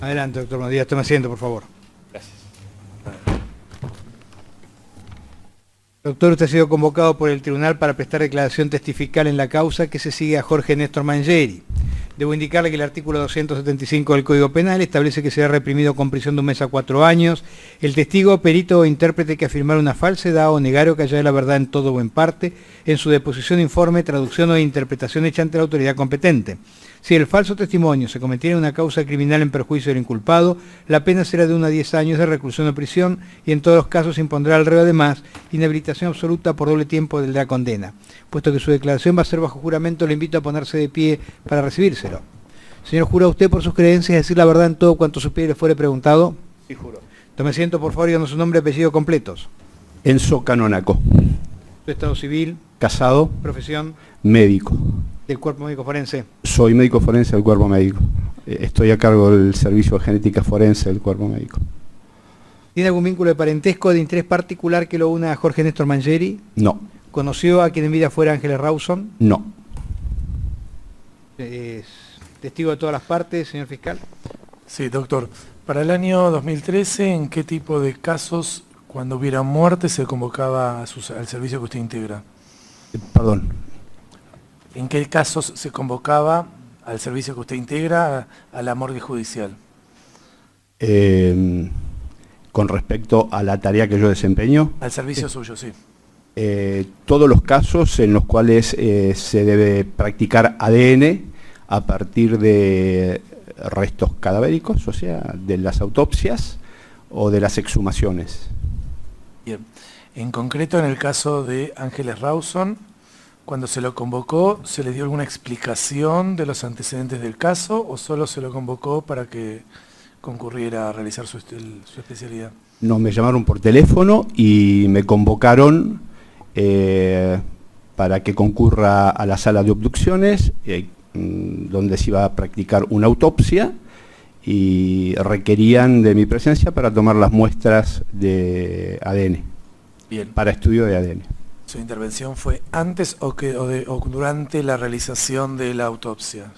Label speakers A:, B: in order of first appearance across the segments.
A: Adelante, doctor. Buenos días. Tome asiento, por favor.
B: Gracias.
A: Doctor, usted ha sido convocado por el tribunal para prestar declaración testifical en la causa que se sigue a Jorge Néstor Mangieri. Debo indicarle que el artículo 275 del Código Penal establece que será reprimido con prisión de 1 mes a 4 años el testigo, perito o intérprete que afirmara una falsedad o negar o callar la verdad en todo o en parte en su deposición, informe, traducción o interpretación hecha ante la autoridad competente. Si el falso testimonio se cometiera en una causa criminal en perjuicio del inculpado, la pena será de 1 a 10 años de reclusión o prisión y en todos los casos impondrá al reo además inhabilitación absoluta por doble tiempo de la condena. Puesto que su declaración va a ser bajo juramento, le invito a ponerse de pie para recibírselo. Señor, ¿jura usted por sus creencias decir la verdad en todo cuanto supiere y le fuere preguntado?
B: Sí, juro.
A: Tome asiento, por favor, y danos su nombre y apellido completos.
C: Enzo Canonaco.
A: Su estado civil,
C: Casado,
A: profesión,
C: médico.
A: del cuerpo médico forense.
C: Soy médico forense del cuerpo médico. Estoy a cargo del servicio de genética forense del cuerpo médico.
A: ¿Tiene algún vínculo de parentesco de interés particular que lo una a Jorge Néstor Mangieri?
C: No,
A: ¿Conoció a quien en vida fuera Ángeles Rawson?
C: no.
A: ¿Es testigo de todas las partes, señor fiscal?
D: Sí, doctor. Para el año 2013, ¿en qué tipo de casos, cuando hubiera muerte, se convocaba al servicio que usted integra?
C: Perdón.
D: ¿En qué casos se convocaba al servicio que usted integra a la morgue judicial?
C: Con respecto a la tarea que yo desempeño,
D: Al servicio suyo, sí.
C: todos los casos en los cuales se debe practicar ADN a partir de restos cadavéricos, o sea, de las autopsias o de las exhumaciones.
D: Bien. En concreto, en el caso de Ángeles Rawson, cuando se lo convocó, ¿se le dio alguna explicación de los antecedentes del caso o solo se lo convocó para que concurriera a realizar su especialidad?
C: No, me llamaron por teléfono y me convocaron para que concurra a la sala de obducciones, donde se iba a practicar una autopsia y requerían de mi presencia para tomar las muestras de ADN.
D: Bien.
C: Para estudio de ADN.
D: ¿Su intervención fue antes o durante la realización de la autopsia?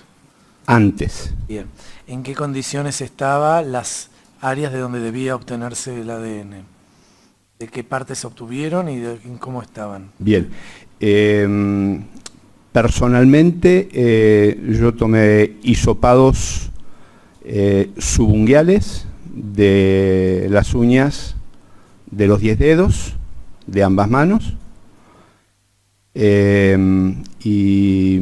C: Antes.
D: Bien. ¿En qué condiciones estaban las áreas de donde debía obtenerse el ADN? ¿De qué partes se obtuvieron y cómo estaban?
C: Bien. Personalmente yo tomé hisopados subunguiales de las uñas de los 10 dedos de ambas manos y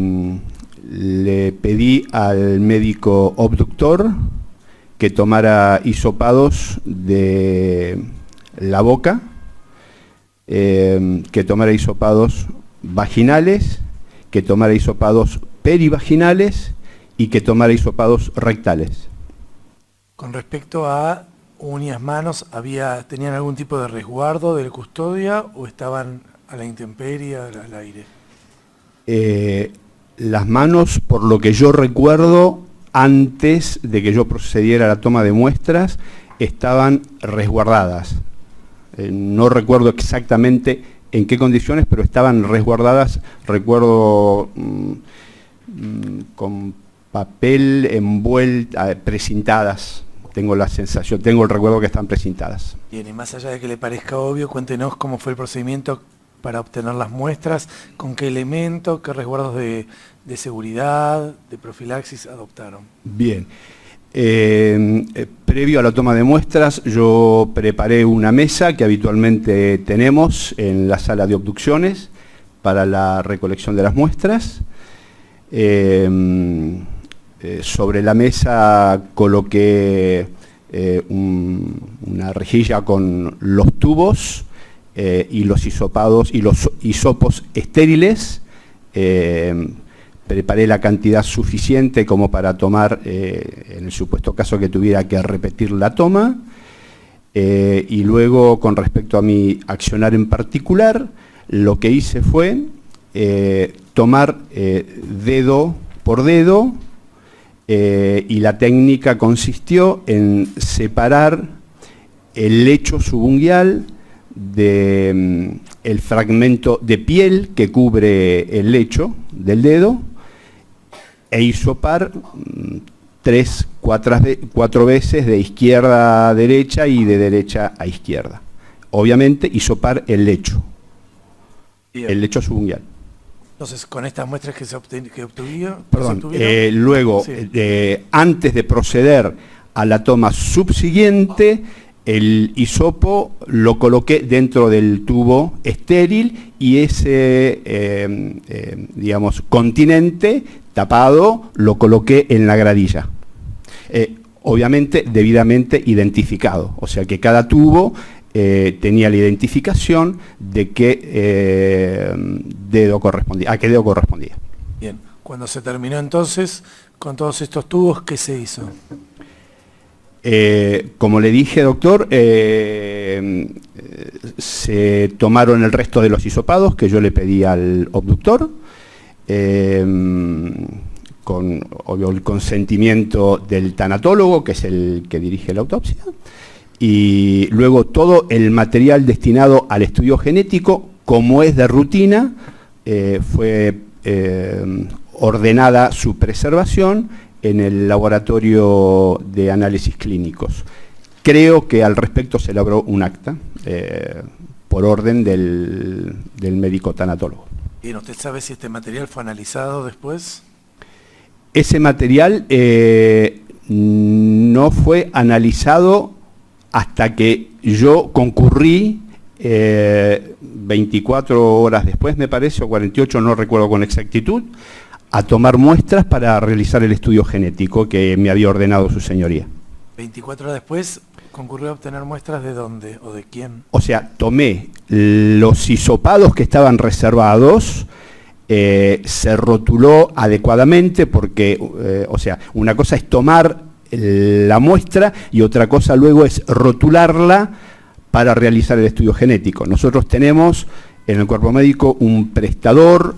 C: le pedí al médico obductor que tomara hisopados de la boca, que tomara hisopados vaginales, que tomara hisopados perivaginales y que tomara hisopados rectales.
D: Con respecto a uñas, manos, ¿tenían algún tipo de resguardo de custodia o estaban a la intemperie, al aire?
C: Las manos, por lo que yo recuerdo, antes de que yo procediera a la toma de muestras, estaban resguardadas. No recuerdo exactamente en qué condiciones, pero estaban resguardadas, recuerdo con papel envuelta, precintadas. Tengo la sensación, tengo el recuerdo que están precintadas.
D: Bien, y más allá de que le parezca obvio, cuéntenos cómo fue el procedimiento para obtener las muestras, con qué elementos, qué resguardos de seguridad, de profilaxis adoptaron.
C: Bien. Previo a la toma de muestras, yo preparé una mesa que habitualmente tenemos en la sala de obducciones para la recolección de las muestras. Sobre la mesa coloqué una rejilla con los tubos y los hisopados y los hisopos estériles. Preparé la cantidad suficiente como para tomar, en el supuesto caso que tuviera que repetir la toma, y luego con respecto a mi accionar en particular, lo que hice fue tomar dedo por dedo, y la técnica consistió en separar el lecho subunguial del fragmento de piel que cubre el lecho del dedo e hisopar cuatro veces de izquierda a derecha y de derecha a izquierda. Obviamente hisopar el lecho.
D: Bien.
C: El lecho subungual.
D: Entonces, con estas muestras que se obtuvieron...
C: Luego,
D: Sí.
C: Antes de proceder a la toma subsiguiente, el hisopo lo coloqué dentro del tubo estéril y ese, digamos, continente tapado lo coloqué en la gradilla. Obviamente debidamente identificado, o sea que cada tubo tenía la identificación de qué dedo correspondía, a qué dedo correspondía.
D: Bien, cuando se terminó entonces con todos estos tubos, ¿qué se hizo?
C: Como le dije, doctor, se tomaron el resto de los hisopados que yo le pedí al obductor, con obvio, el consentimiento del tanatólogo, que es el que dirige la autopsia, y luego todo el material destinado al estudio genético, como es de rutina, fue ordenada su preservación en el laboratorio de análisis clínicos. Creo que al respecto se elaboró un acta por orden del médico tanatólogo.
D: Bien, ¿usted sabe si este material fue analizado después?
C: Ese material no fue analizado hasta que yo concurrí 24 horas después, me parece, o 48, no recuerdo con exactitud, a tomar muestras para realizar el estudio genético que me había ordenado su señoría.
D: 24 horas después, ¿concurrió a obtener muestras de dónde o de quién?
C: O sea, tomé los hisopados que estaban reservados, se rotuló adecuadamente porque, o sea, una cosa es tomar la muestra y otra cosa luego es rotularla para realizar el estudio genético. Nosotros tenemos en el cuerpo médico un prestador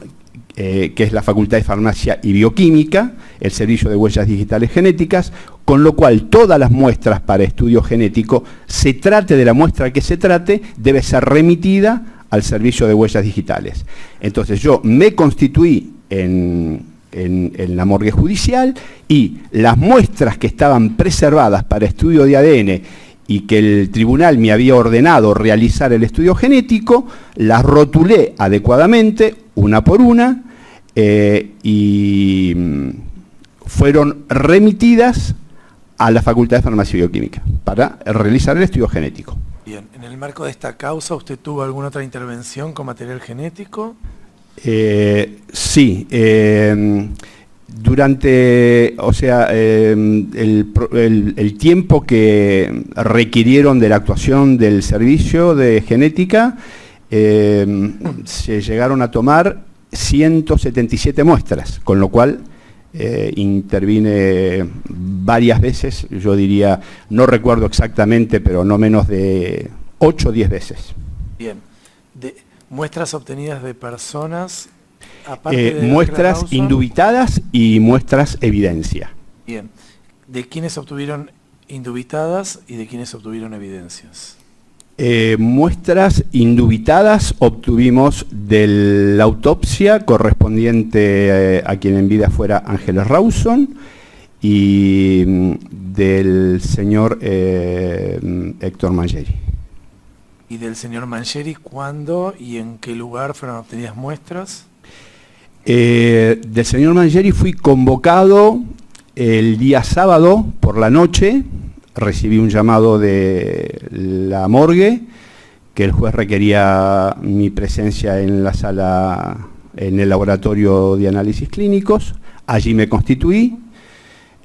C: que es la Facultad de Farmacia y Bioquímica, el Servicio de Huellas Digitales Genéticas, con lo cual todas las muestras para estudio genético, se trate de la muestra que se trate, debe ser remitida al Servicio de Huellas Digitales. Entonces yo me constituí en la morgue judicial y las muestras que estaban preservadas para estudio de ADN y que el tribunal me había ordenado realizar el estudio genético, las rotulé adecuadamente, una por una, y fueron remitidas a la Facultad de Farmacia y Bioquímica para realizar el estudio genético.
D: Bien, en el marco de esta causa, ¿usted tuvo alguna otra intervención con material genético?
C: Sí, durante, o sea, el tiempo que requirieron de la actuación del servicio de genética, se llegaron a tomar 177 muestras, con lo cual intervine varias veces, yo diría, no recuerdo exactamente, pero no menos de 8 o 10 veces.
D: Bien, muestras obtenidas de personas, aparte de
C: muestras
D: Rawson,
C: indubitadas y muestras evidencia.
D: Bien, ¿de quiénes obtuvieron indubitadas y de quiénes obtuvieron evidencias?
C: Muestras indubitadas obtuvimos de la autopsia correspondiente a quien en vida fuera Ángeles Rawson y del señor Héctor Mangieri.
D: ¿Y del señor Mangieri cuándo y en qué lugar fueron obtenidas muestras?
C: Del señor Mangieri fui convocado el día sábado por la noche. Recibí un llamado de la morgue, que el juez requería mi presencia en la sala, en el laboratorio de análisis clínicos. Allí me constituí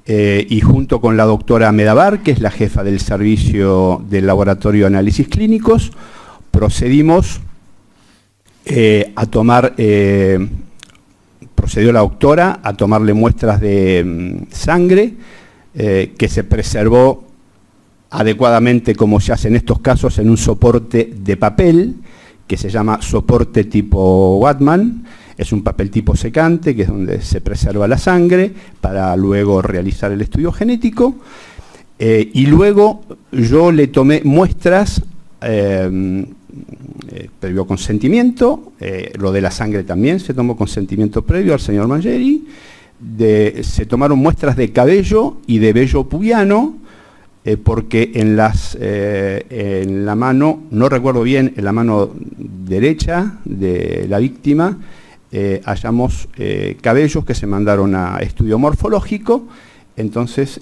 C: y junto con la doctora Medabar, que es la jefa del servicio del laboratorio de análisis clínicos, procedimos a tomar, procedió la doctora a tomarle muestras de sangre que se preservó adecuadamente, como se hace en estos casos, en un soporte de papel que se llama soporte tipo Watman. Es un papel tipo secante, que es donde se preserva la sangre para luego realizar el estudio genético. Y luego yo le tomé muestras previo consentimiento, lo de la sangre también se tomó consentimiento previo al señor Mangieri, se tomaron muestras de cabello y de vello pubiano, porque en la mano, no recuerdo bien, en la mano derecha de la víctima, hallamos cabellos que se mandaron a estudio morfológico. Entonces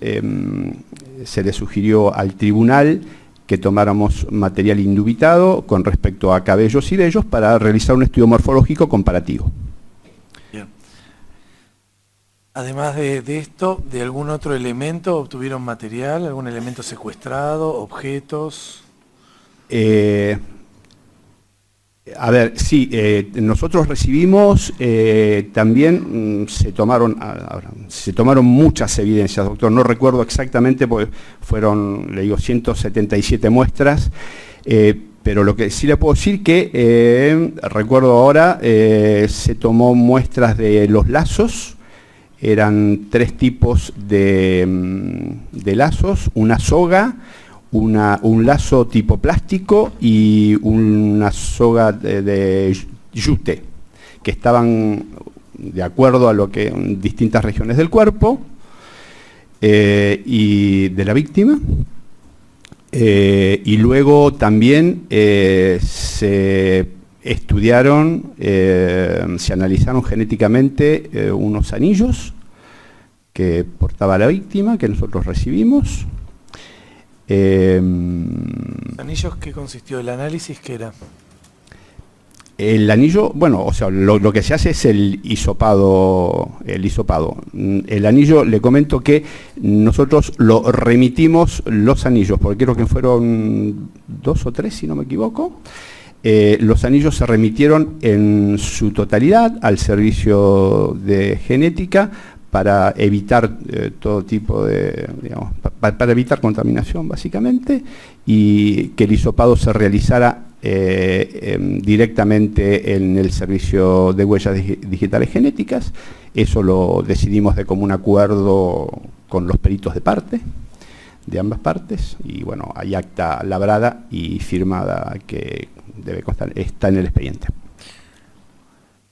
C: se le sugirió al tribunal que tomáramos material indubitado con respecto a cabellos y vellos para realizar un estudio morfológico comparativo.
D: Bien. Además de esto, ¿de algún otro elemento obtuvieron material? ¿Algún elemento secuestrado? ¿Objetos?
C: A ver, sí, nosotros recibimos, también se tomaron muchas evidencias, doctor, no recuerdo exactamente porque fueron, le digo, 177 muestras, pero lo que sí le puedo decir que, recuerdo ahora, se tomó muestras de los lazos, eran 3 tipos de lazos, una soga, un lazo tipo plástico y una soga de yute, que estaban de acuerdo a lo que en distintas regiones del cuerpo y de la víctima. Y luego también se estudiaron, se analizaron genéticamente unos anillos que portaba la víctima, que nosotros recibimos.
D: ¿Anillos qué consistió? ¿El análisis qué era?
C: El anillo, bueno, o sea, lo que se hace es el hisopado. El anillo, le comento que nosotros lo remitimos, los anillos, porque creo que fueron 2 o 3, si no me equivoco. Los anillos se remitieron en su totalidad al servicio de genética para evitar todo tipo de, digamos, para evitar contaminación básicamente, y que el hisopado se realizara directamente en el servicio de huellas digitales genéticas. Eso lo decidimos de común acuerdo con los peritos de parte, de ambas partes, y bueno, hay acta labrada y firmada que debe constar, está en el expediente.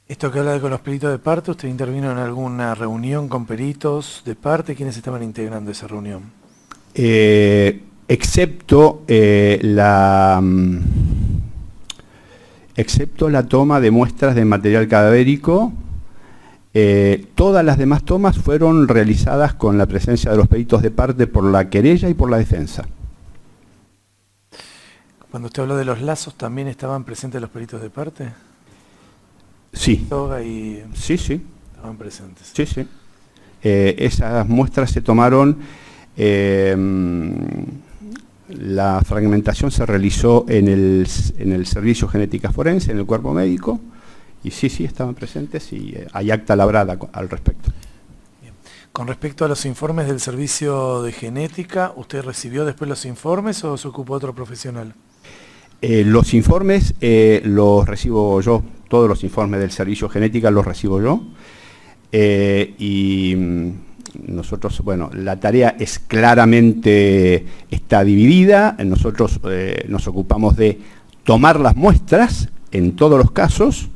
D: Esto que habla con los peritos de parte, ¿usted intervino en alguna reunión con peritos de parte? ¿Quiénes estaban integrando esa reunión?
C: Excepto la toma de muestras de material cadavérico, todas las demás tomas fueron realizadas con la presencia de los peritos de parte por la querella y por la defensa.
D: Cuando usted habló de los lazos, ¿también estaban presentes los peritos de parte?
C: Sí.
D: Soga y...
C: Sí.
D: Estaban presentes.
C: Sí. Esas muestras se tomaron, la fragmentación se realizó en el servicio genética forense, en el cuerpo médico, y sí, estaban presentes y hay acta labrada al respecto.
D: Bien. Con respecto a los informes del servicio de genética, ¿usted recibió después los informes o se ocupó otro profesional?
C: Los informes los recibo yo, todos los informes del servicio genética los recibo yo, y nosotros, bueno, la tarea es claramente, está dividida. Nosotros nos ocupamos de tomar las muestras en todos los casos,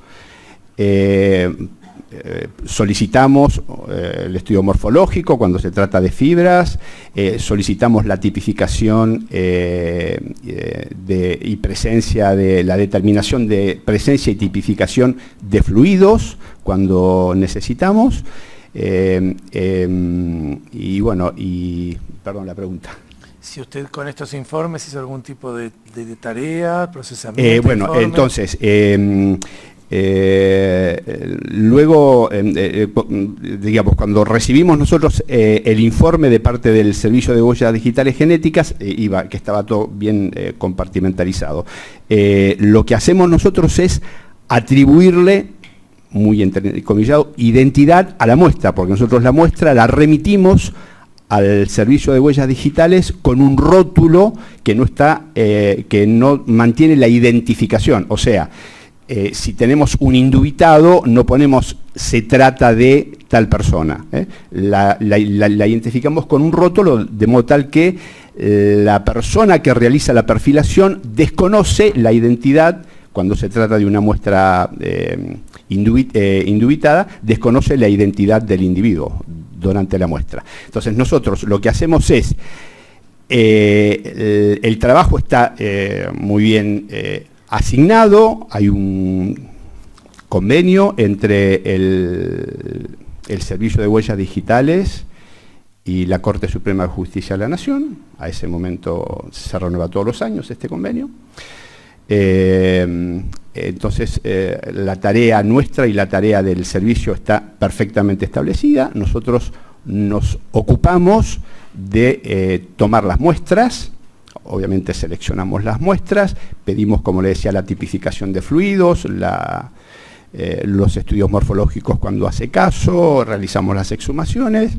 C: solicitamos el estudio morfológico cuando se trata de fibras, solicitamos la tipificación y presencia de la determinación de presencia y tipificación de fluidos cuando necesitamos, y bueno, perdón la pregunta.
D: Si usted con estos informes hizo algún tipo de tarea, procesamiento.
C: Bueno,
D: informe.
C: Entonces, luego, digamos, cuando recibimos nosotros el informe de parte del servicio de huellas digitales genéticas, que estaba todo bien compartimentalizado, lo que hacemos nosotros es atribuirle, muy entrecomillado, identidad a la muestra, porque nosotros la muestra la remitimos al servicio de huellas digitales con un rótulo que no mantiene la identificación. O sea, si tenemos un indubitado, no ponemos se trata de tal persona. La identificamos con un rótulo, de modo tal que la persona que realiza la perfilación desconoce la identidad cuando se trata de una muestra indubitada, desconoce la identidad del individuo durante la muestra. Entonces nosotros lo que hacemos es, el trabajo está muy bien asignado, hay un convenio entre el Servicio de Huellas Digitales y la Corte Suprema de Justicia de la Nación. A ese momento se renueva todos los años este convenio. Entonces la tarea nuestra y la tarea del servicio está perfectamente establecida. Nosotros nos ocupamos de tomar las muestras, obviamente seleccionamos las muestras, pedimos, como le decía, la tipificación de fluidos, los estudios morfológicos cuando hace caso, realizamos las exhumaciones,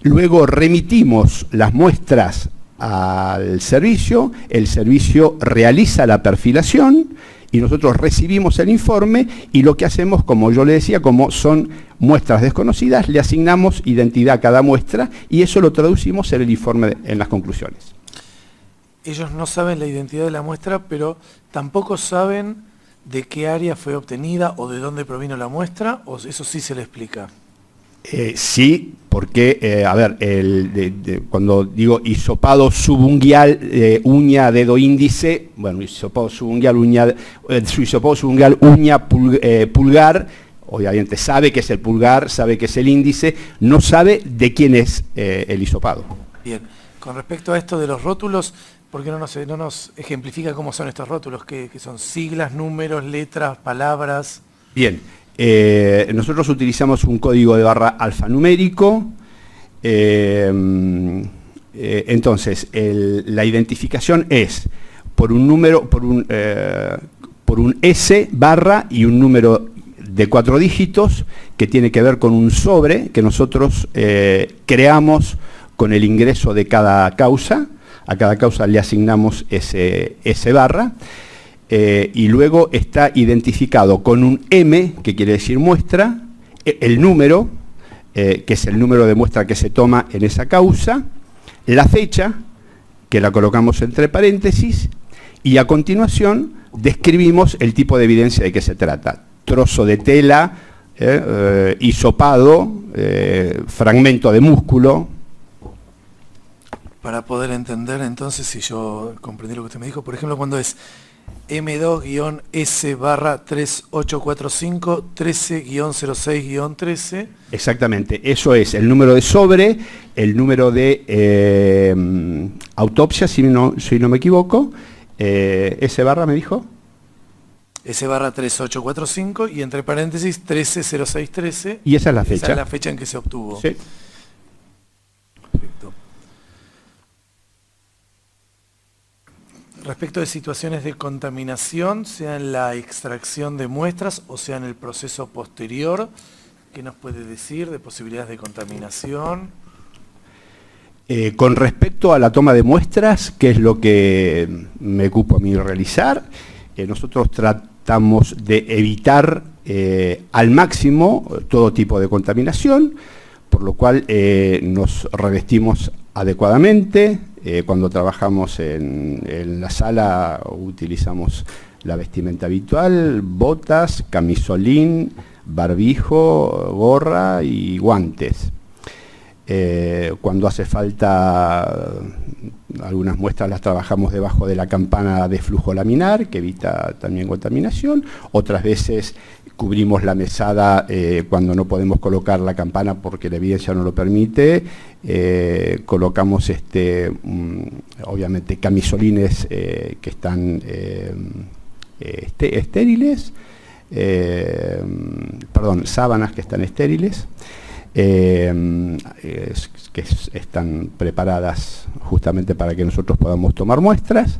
C: luego remitimos las muestras al servicio, el servicio realiza la perfilación y nosotros recibimos el informe y lo que hacemos, como yo le decía, como son muestras desconocidas, le asignamos identidad a cada muestra y eso lo traducimos en el informe, en las conclusiones.
D: Ellos no saben la identidad de la muestra, pero tampoco saben de qué área fue obtenida o de dónde provino la muestra, o eso sí se le explica.
C: Sí, porque, a ver, cuando digo hisopado subunguial, uña, dedo índice, bueno, hisopado subunguial, uña, pulgar, obviamente sabe que es el pulgar, sabe que es el índice, no sabe de quién es el hisopado.
D: Bien, con respecto a esto de los rótulos, ¿por qué no nos ejemplifica cómo son estos rótulos? ¿Qué son? ¿Siglas, números, letras, palabras?
C: Bien. Nosotros utilizamos un código de barra alfanumérico, entonces la identificación es por un número, por un S barra y un número de 4 dígitos que tiene que ver con un sobre que nosotros creamos con el ingreso de cada causa. A cada causa le asignamos ese barra. Y luego está identificado con un M, que quiere decir muestra, el número, que es el número de muestra que se toma en esa causa, la fecha, que la colocamos entre paréntesis, y a continuación describimos el tipo de evidencia de que se trata. Trozo de tela, hisopado, fragmento de músculo.
D: Para poder entender entonces, si yo comprendí lo que usted me dijo, por ejemplo, cuando es M2-S-3845 13-06-13.
C: Exactamente, eso es el número de sobre, el número de autopsia, si no me equivoco. ¿S barra me dijo?
D: S-3845 y entre paréntesis 13-06-13.
C: Y esa es la fecha.
D: Esa es la fecha en que se obtuvo.
C: Sí.
D: Perfecto. Respecto de situaciones de contaminación, sea en la extracción de muestras o sea en el proceso posterior, ¿qué nos puede decir de posibilidades de contaminación?
C: Con respecto a la toma de muestras, que es lo que me ocupo a mí realizar, nosotros tratamos de evitar al máximo todo tipo de contaminación, por lo cual nos revestimos adecuadamente. Cuando trabajamos en la sala utilizamos la vestimenta habitual, botas, camisolín, barbijo, gorra y guantes. Cuando hace falta, algunas muestras las trabajamos debajo de la campana de flujo laminar, que evita también contaminación. Otras veces cubrimos la mesada cuando no podemos colocar la campana porque la evidencia no lo permite. Colocamos obviamente camisolines que están estériles, sábanas que están estériles, que están preparadas justamente para que nosotros podamos tomar muestras.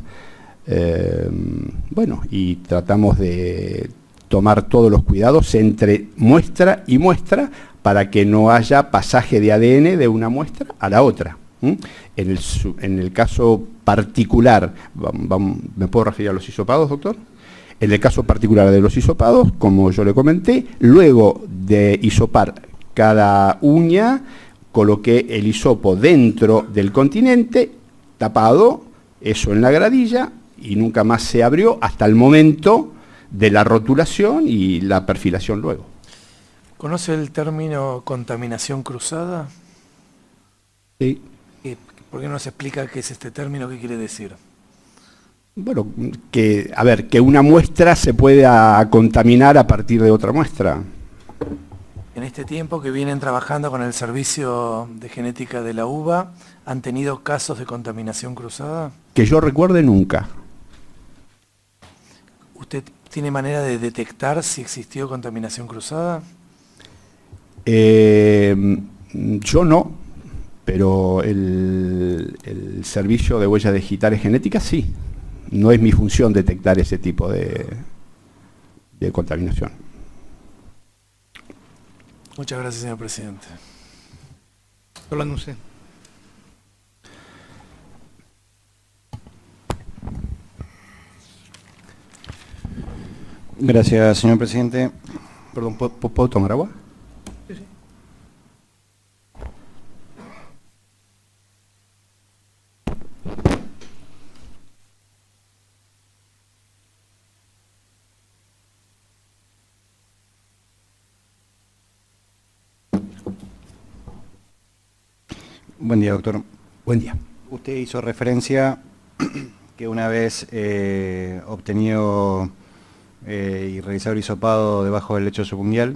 C: Bueno, y tratamos de tomar todos los cuidados entre muestra y muestra para que no haya pasaje de ADN de una muestra a la otra. En el caso particular, ¿me puedo referir a los hisopados, doctor? En el caso particular de los hisopados, como yo le comenté, luego de hisopar cada uña, coloqué el hisopo dentro del continente, tapado, eso en la gradilla, y nunca más se abrió hasta el momento de la rotulación y la perfilación luego.
D: ¿Conoce el término contaminación cruzada?
C: Sí.
D: ¿Por qué no se explica qué es este término? ¿Qué quiere decir?
C: Bueno, que una muestra se pueda contaminar a partir de otra muestra.
D: En este tiempo que vienen trabajando con el servicio de genética de la UBA, ¿han tenido casos de contaminación cruzada?
C: Que yo recuerde nunca.
D: ¿Usted tiene manera de detectar si existió contaminación cruzada?
C: Yo no, pero el servicio de huellas digitales genéticas sí. No es mi función detectar ese tipo de contaminación.
D: Muchas gracias, señor presidente.
A: Lo anuncié.
B: Gracias, señor presidente.
C: Perdón, ¿puedo tomar agua?
A: Sí, sí.
B: Buen día, doctor.
C: Buen día.
B: Usted hizo referencia que una vez obtenido y realizado el hisopado debajo del lecho subungual,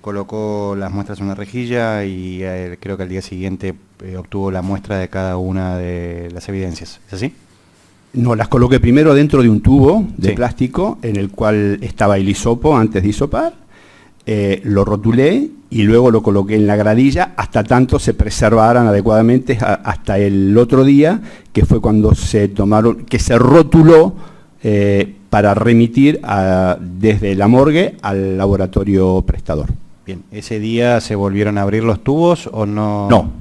B: colocó las muestras en una rejilla y creo que al día siguiente obtuvo la muestra de cada una de las evidencias. ¿Es así?
C: No, las coloqué primero dentro de un tubo de
B: Sí.
C: plástico en el cual estaba el hisopo antes de hisopar, lo rotulé y luego lo coloqué en la gradilla hasta tanto se preservaran adecuadamente hasta el otro día, que fue cuando se rotuló para remitir desde la morgue al laboratorio prestador.
B: Bien. ¿Ese día se volvieron a abrir los tubos o no?
C: No.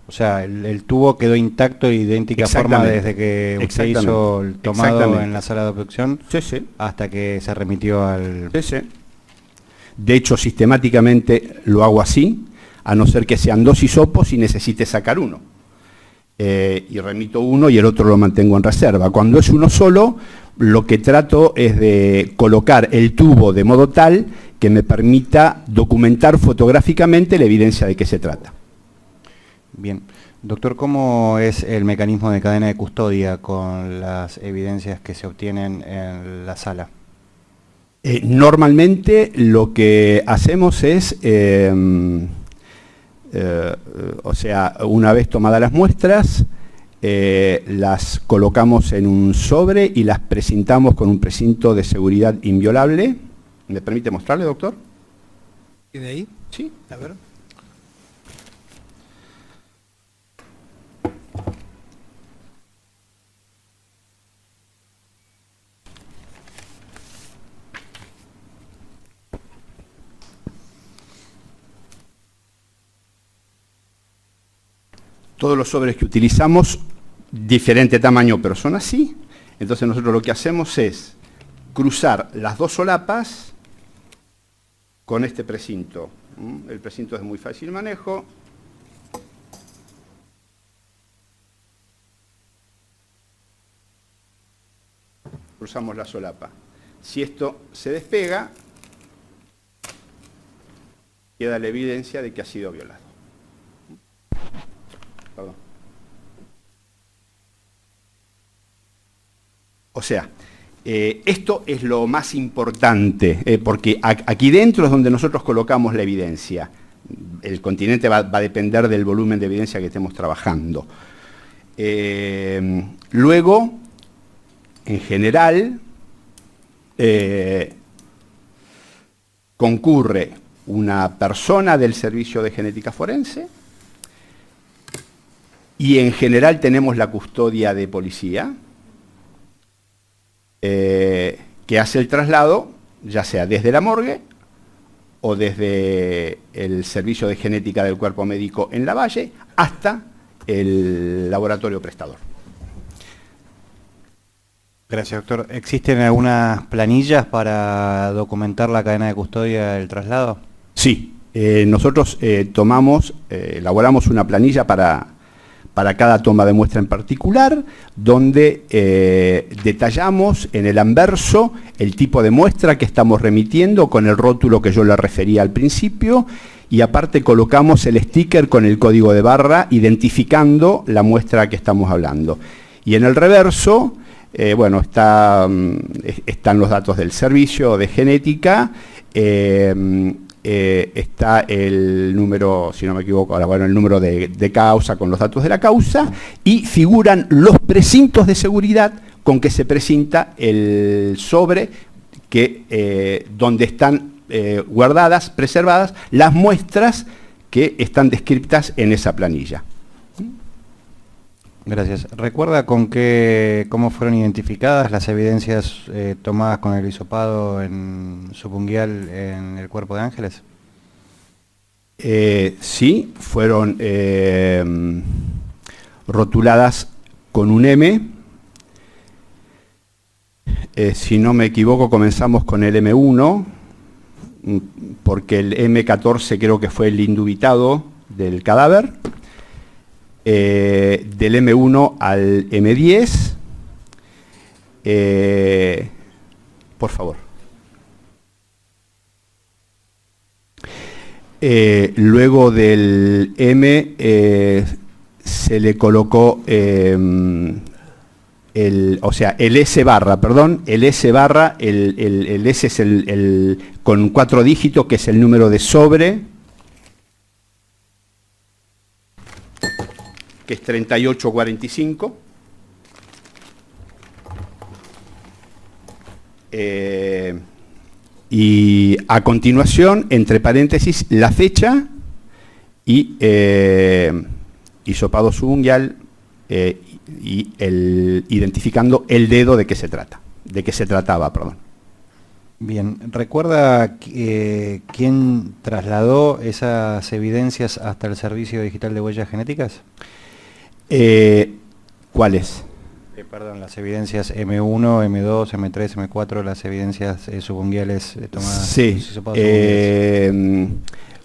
B: O sea, el tubo quedó intacto y de idéntica forma
C: Exactamente.
B: desde que usted
C: Exactamente.
B: hizo el tomado
C: Exactamente.
B: en la sala de obducción
C: Sí, sí.
B: hasta que se remitió al...
C: Sí, sí. De hecho, sistemáticamente lo hago así, a no ser que sean dos hisopos y necesite sacar uno. Y remito uno y el otro lo mantengo en reserva. Cuando es uno solo, lo que trato es de colocar el tubo de modo tal que me permita documentar fotográficamente la evidencia de qué se trata.
B: Bien. Doctor, ¿cómo es el mecanismo de cadena de custodia con las evidencias que se obtienen en la sala?
C: Normalmente lo que hacemos es, una vez tomadas las muestras, las colocamos en un sobre y las precintamos con un precinto de seguridad inviolable. ¿Me permite mostrarle, doctor?
A: ¿Tiene ahí?
C: Sí.
A: A ver.
C: Todos los sobres que utilizamos, diferente tamaño, pero son así. Entonces nosotros lo que hacemos es cruzar las dos solapas con este precinto. El precinto es muy fácil manejo. Cruzamos la solapa. Si esto se despega, queda la evidencia de que ha sido violado. Perdón. O sea, esto es lo más importante, porque aquí dentro es donde nosotros colocamos la evidencia. El continente va a depender del volumen de evidencia que estemos trabajando. Luego, en general, concurre una persona del servicio de genética forense y en general tenemos la custodia de policía que hace el traslado, ya sea desde la morgue o desde el servicio de genética del cuerpo médico en Lavalle hasta el laboratorio prestador.
B: Gracias, doctor. ¿Existen algunas planillas para documentar la cadena de custodia del traslado?
C: Sí, nosotros elaboramos una planilla para para cada toma de muestra en particular, donde detallamos en el anverso el tipo de muestra que estamos remitiendo con el rótulo que yo le refería al principio, y aparte colocamos el sticker con el código de barra identificando la muestra que estamos hablando. Y en el reverso, bueno, están los datos del servicio de genética, está el número, si no me equivoco, ahora, bueno, el número de causa con los datos de la causa, y figuran los precintos de seguridad con que se presenta el sobre que, donde están guardadas, preservadas, las muestras que están descritas en esa planilla.
B: Gracias. ¿Recuerda cómo fueron identificadas las evidencias tomadas con el hisopado en subunguial en el cuerpo de Ángeles?
C: Sí, fueron rotuladas con un M. Si no me equivoco, comenzamos con el M1, porque el M14 creo que fue el indubitado del cadáver. Del M1 al M10, por favor. Luego del M se le colocó el S barra, perdón, el S barra, el S es con 4 dígitos, que es el número de sobre, que es 3845. Y a continuación, entre paréntesis, la fecha y hisopado subunguial y identificando el dedo de qué se trata, de qué se trataba, perdón.
B: Bien, ¿recuerda quién trasladó esas evidencias hasta el Servicio Digital de Huellas Genéticas?
C: ¿Cuáles?
B: Perdón, las evidencias M1, M2, M3, M4, las evidencias subunguiales tomadas.
C: Sí,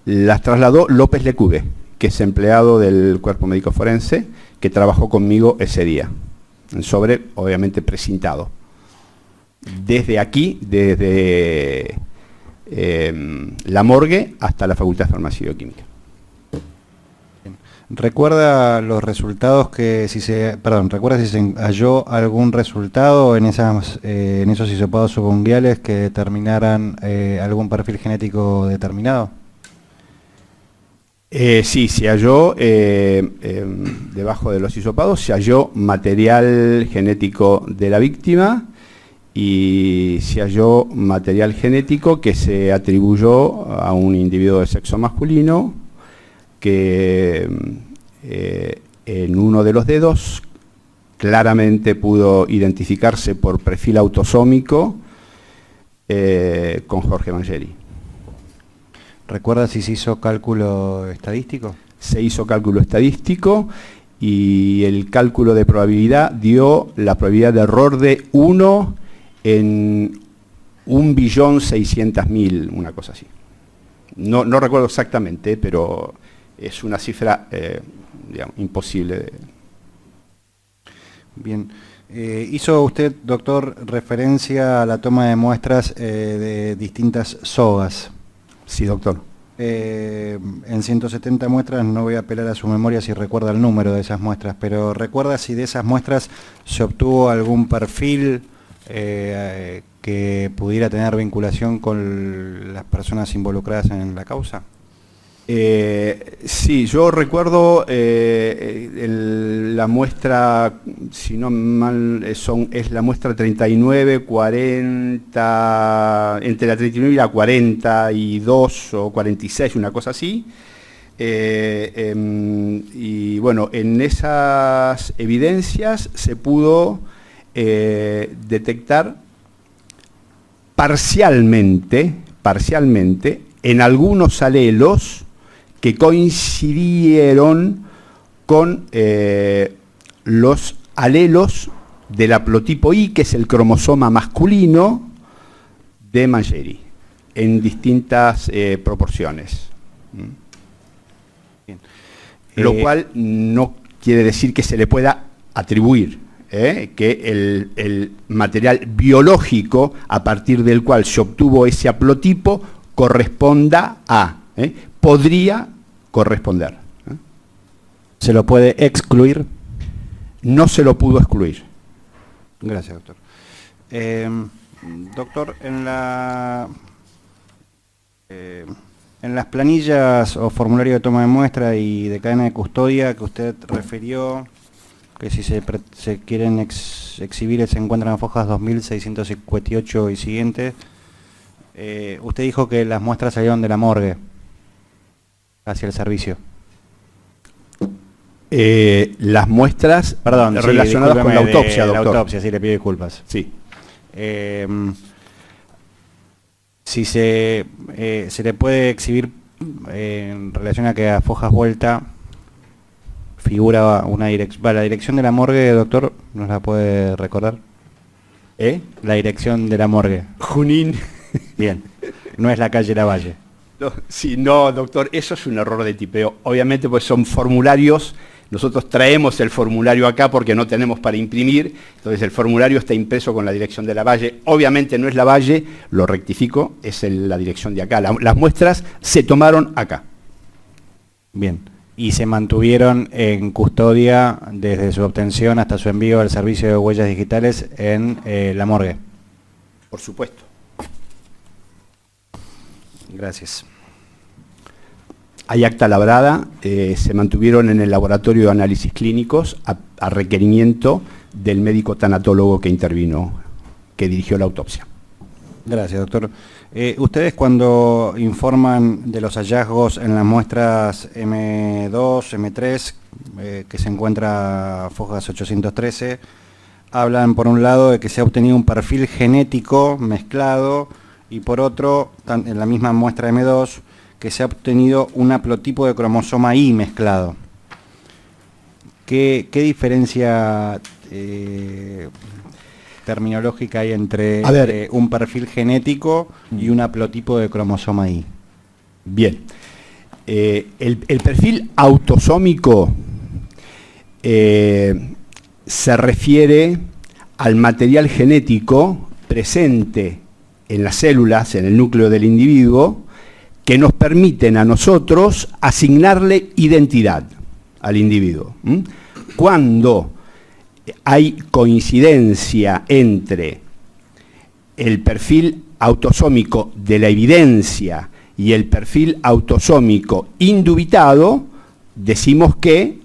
C: las trasladó López Lecube, que es empleado del Cuerpo Médico Forense, que trabajó conmigo ese día, en sobre, obviamente, precintado. Desde aquí, desde la morgue hasta la Facultad de Farmacia y Bioquímica.
B: ¿Recuerda los resultados recuerda si se halló algún resultado en esos hisopados subunguiales que determinaran algún perfil genético determinado?
C: Sí, se halló, debajo de los hisopados, se halló material genético de la víctima y se halló material genético que se atribuyó a un individuo de sexo masculino que en uno de los dedos claramente pudo identificarse por perfil autosómico con Jorge Mangeri.
B: ¿Recuerda si se hizo cálculo estadístico? Se
C: hizo cálculo estadístico y el cálculo de probabilidad dio la probabilidad de error de 1 en 1.600.000, una cosa así. No recuerdo exactamente, pero es una cifra digamos, imposible.
B: Bien. Hizo usted, doctor, referencia a la toma de muestras de distintas sogas.
C: Sí, doctor.
B: En 170 muestras, no voy a apelar a su memoria si recuerda el número de esas muestras, pero ¿recuerda si de esas muestras se obtuvo algún perfil que pudiera tener vinculación con las personas involucradas en la causa?
C: Sí, yo recuerdo la muestra, si no mal, es la muestra 39, 40, entre la 39 y la 42 o 46, una cosa así. Y bueno, en esas evidencias se pudo detectar parcialmente, en algunos alelos que coincidieron con los alelos del haplotipo I, que es el cromosoma masculino de Mangeri, en distintas proporciones. Bien. Lo cual no quiere decir que se le pueda atribuir, que el material biológico a partir del cual se obtuvo ese haplotipo corresponda a, podría corresponder.
B: ¿Se lo puede excluir?
C: No se lo pudo excluir.
B: Gracias, doctor. Doctor, en las planillas o formulario de toma de muestra y de cadena de custodia que usted refirió, que si se quieren exhibir se encuentran en fojas 2658 y siguientes, usted dijo que las muestras salieron de la morgue hacia el servicio.
C: Las muestras relacionadas con la autopsia, doctor.
B: La autopsia, sí, le pido disculpas.
C: Sí.
B: Si se le puede exhibir en relación a que a fojas vuelta figura una dirección. La dirección de la morgue, doctor, ¿nos la puede recordar? La dirección de la morgue.
C: Junín.
B: Bien. No es la calle Lavalle.
C: No, sí, no, doctor, eso es un error de tipeo. Obviamente, pues son formularios. Nosotros traemos el formulario acá porque no tenemos para imprimir, entonces el formulario está impreso con la dirección de Lavalle. Obviamente no es Lavalle, lo rectifico, es la dirección de acá. Las muestras se tomaron acá.
B: Bien. ¿Y se mantuvieron en custodia desde su obtención hasta su envío al servicio de huellas digitales en la morgue?
C: Por supuesto.
B: Gracias.
C: Hay acta labrada, se mantuvieron en el laboratorio de análisis clínicos a requerimiento del médico tanatólogo que intervino, que dirigió la autopsia.
B: Gracias, doctor. Ustedes cuando informan de los hallazgos en las muestras M2, M3, que se encuentra fojas 813, hablan por un lado de que se ha obtenido un perfil genético mezclado y por otro, en la misma muestra M2, que se ha obtenido un haplotipo de cromosoma Y mezclado. ¿Qué diferencia terminológica hay entre un perfil genético y un haplotipo de cromosoma Y?
C: Bien. El perfil autosómico se refiere al material genético presente en las células, en el núcleo del individuo, que nos permiten a nosotros asignarle identidad al individuo. Cuando hay coincidencia entre el perfil autosómico de la evidencia y el perfil autosómico indubitado, decimos que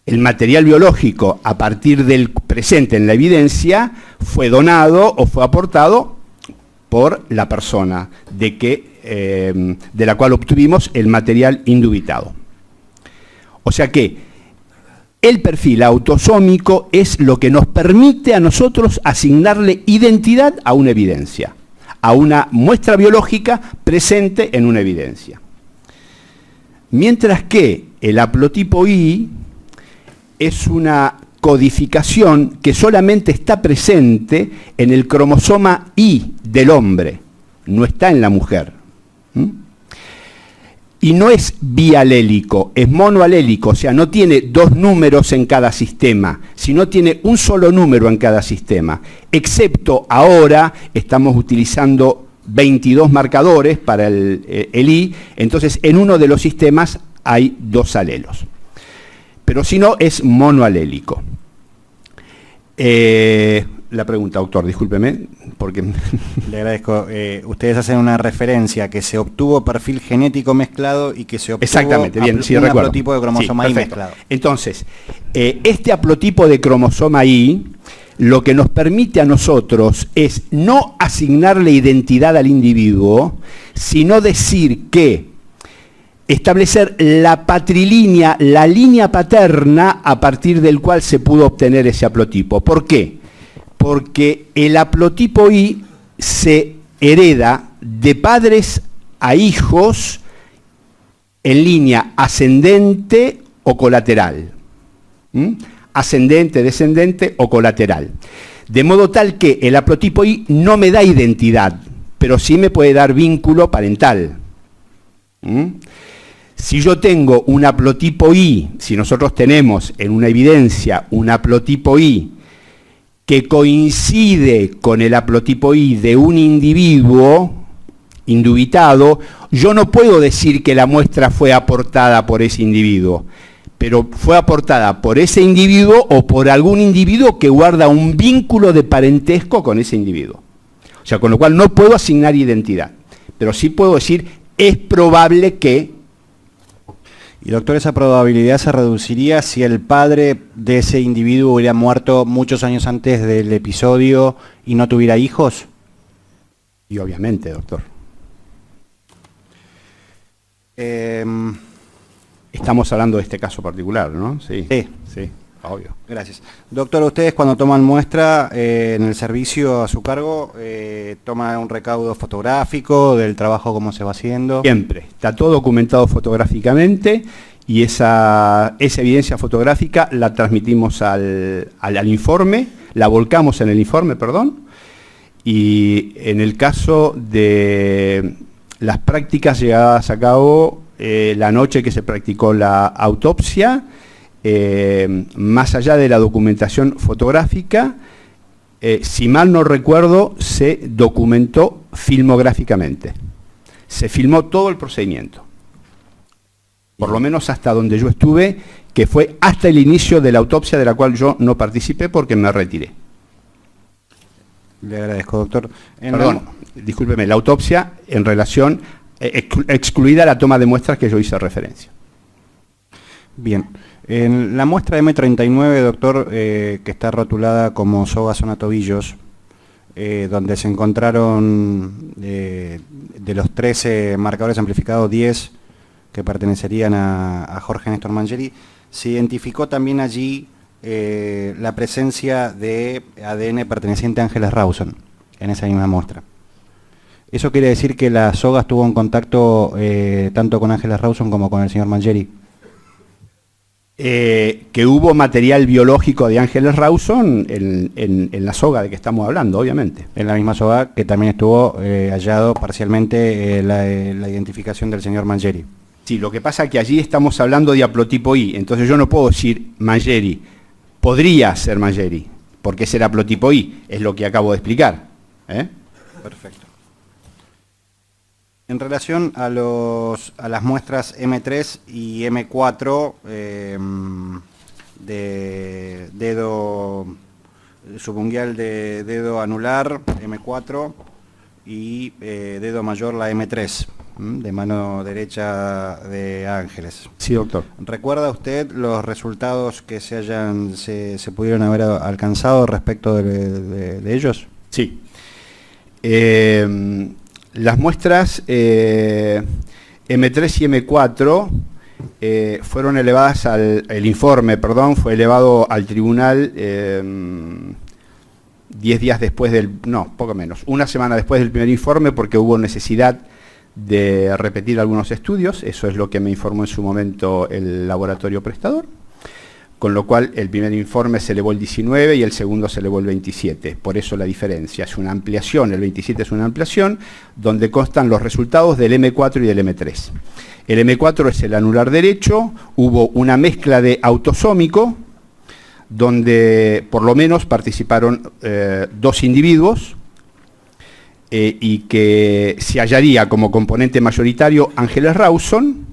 C: el material biológico a partir del presente en la evidencia fue donado o fue aportado por la persona de la cual obtuvimos el material indubitado. O sea que el perfil autosómico es lo que nos permite a nosotros asignarle identidad a una evidencia, a una muestra biológica presente en una evidencia. Mientras que el haplotipo Y es una codificación que solamente está presente en el cromosoma Y del hombre, no está en la mujer. Y no es bialélico, es monoalélico, o sea, no tiene dos números en cada sistema, sino tiene un solo número en cada sistema, excepto ahora estamos utilizando 22 marcadores para el I, entonces en uno de los sistemas hay dos alelos. Pero si no, es monoalélico. La pregunta, doctor, discúlpeme, porque...
B: Le agradezco. Ustedes hacen una referencia que se obtuvo perfil genético mezclado y que se obtuvo
C: exactamente, bien, sí,
B: un
C: recuerdo.
B: haplotipo de cromosoma
C: sí,
B: Y
C: perfecto.
B: mezclado.
C: Entonces, este haplotipo de cromosoma Y, lo que nos permite a nosotros es no asignarle identidad al individuo, sino decir que establecer la patrilínea, la línea paterna a partir del cual se pudo obtener ese haplotipo. ¿Por qué? Porque el haplotipo Y se hereda de padres a hijos en línea ascendente o colateral. Ascendente, descendente o colateral. De modo tal que el haplotipo Y no me da identidad, pero sí me puede dar vínculo parental. Si yo tengo un haplotipo I, si nosotros tenemos en una evidencia un haplotipo I que coincide con el haplotipo I de un individuo indubitado, yo no puedo decir que la muestra fue aportada por ese individuo, pero fue aportada por ese individuo o por algún individuo que guarda un vínculo de parentesco con ese individuo. O sea, con lo cual no puedo asignar identidad, pero sí puedo decir, es probable que...
B: Y doctor, ¿esa probabilidad se reduciría si el padre de ese individuo hubiera muerto muchos años antes del episodio y no tuviera hijos?
C: Y obviamente, doctor. Estamos hablando de este caso particular, ¿no? Sí, sí, obvio.
B: Gracias. Doctor, ustedes cuando toman muestra en el servicio a su cargo, ¿toman un recaudo fotográfico del trabajo, cómo se va haciendo?
C: Siempre. Está todo documentado fotográficamente y esa evidencia fotográfica la transmitimos al informe, la volcamos en el informe, perdón, y en el caso de las prácticas llevadas a cabo la noche que se practicó la autopsia, más allá de la documentación fotográfica, si mal no recuerdo, se documentó filmográficamente. Se filmó todo el procedimiento. Por lo menos hasta donde yo estuve, que fue hasta el inicio de la autopsia, de la cual yo no participé porque me retiré.
B: Le agradezco, doctor.
C: Perdón, discúlpeme, la autopsia en relación, excluida la toma de muestras que yo hice referencia.
B: Bien. En la muestra M39, doctor, que está rotulada como soga zona tobillos, donde se encontraron de los 13 marcadores amplificados, 10 que pertenecerían a Jorge Néstor Mangieri, se identificó también allí la presencia de ADN perteneciente a Ángeles Rawson en esa misma muestra. ¿Eso quiere decir que la soga estuvo en contacto tanto con Ángeles Rawson como con el señor Mangieri?
C: Que hubo material biológico de Ángeles Rawson en la soga de que estamos hablando, obviamente.
B: En la misma soga que también estuvo hallado parcialmente la identificación del señor Mangieri.
C: Sí, lo que pasa es que allí estamos hablando de haplotipo I, entonces yo no puedo decir Mangieri, podría ser Mangieri, porque es el haplotipo I, es lo que acabo de explicar.
B: Perfecto. En relación a las muestras M3 y M4 de dedo subunguial de dedo anular, M4, y dedo mayor, la M3, de mano derecha de Ángeles.
C: Sí, doctor.
B: ¿Recuerda usted los resultados que se pudieron haber alcanzado respecto de ellos?
C: Sí. Las muestras M3 y M4 fueron elevadas el informe, perdón, fue elevado al tribunal 10 días después poco menos, una semana después del primer informe, porque hubo necesidad de repetir algunos estudios, eso es lo que me informó en su momento el laboratorio prestador, con lo cual el primer informe se elevó el 19 y el segundo se elevó el 27, por eso la diferencia, es una ampliación, el 27 es una ampliación, donde constan los resultados del M4 y del M3. El M4 es el anular derecho, hubo una mezcla de autosómico, donde por lo menos participaron 2 individuos, y que se hallaría como componente mayoritario Ángeles Rawson,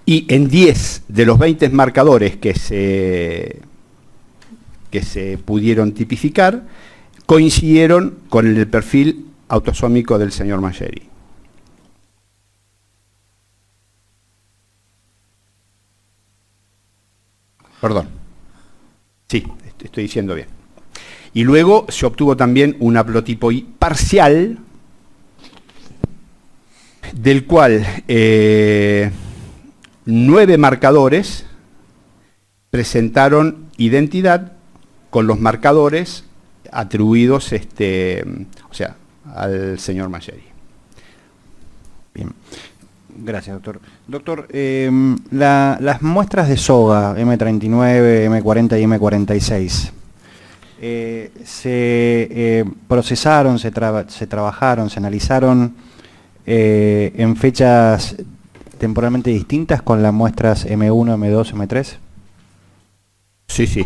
C: y en 10 de los 20 marcadores que se pudieron tipificar, coincidieron con el perfil autosómico del señor Mangieri. Perdón. Sí, estoy diciendo bien. Y luego se obtuvo también un haplotipo I parcial, del cual 9 marcadores presentaron identidad con los marcadores atribuidos al señor Mangieri.
B: Bien. Gracias, doctor. Doctor, las muestras de soga M39, M40 y M46 se procesaron, se trabajaron, se analizaron en fechas temporalmente distintas con las muestras M1, M2, M3?
C: Sí, sí.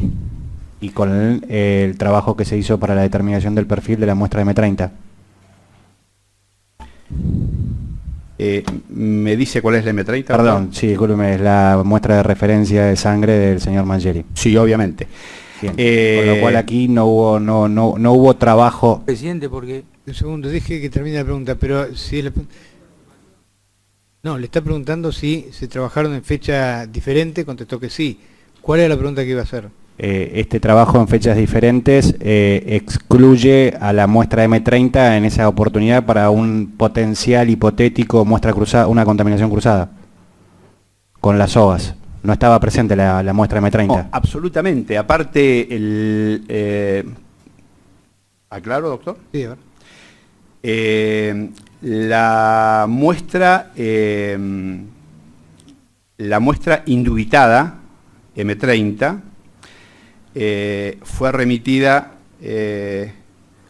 B: Y con el trabajo que se hizo para la determinación del perfil de la muestra M30.
C: ¿Me dice cuál es la M30?
B: Perdón, sí, discúlpeme, es la muestra de referencia de sangre del señor Mangieri.
C: Sí, obviamente.
B: Bien. Con lo cual aquí no hubo trabajo.
A: Presidente, porque... Un segundo, deje que termine la pregunta, pero si... No, le está preguntando si se trabajaron en fecha diferente, contestó que sí. ¿Cuál era la pregunta que iba a hacer?
B: Este trabajo en fechas diferentes excluye a la muestra M30 en esa oportunidad para un potencial hipotético muestra cruzada, una contaminación cruzada con las sogas. No estaba presente la muestra M30.
C: No, absolutamente. Aparte, ¿aclaro, doctor?
A: Sí, a ver.
C: La muestra indubitada, M30, fue remitida,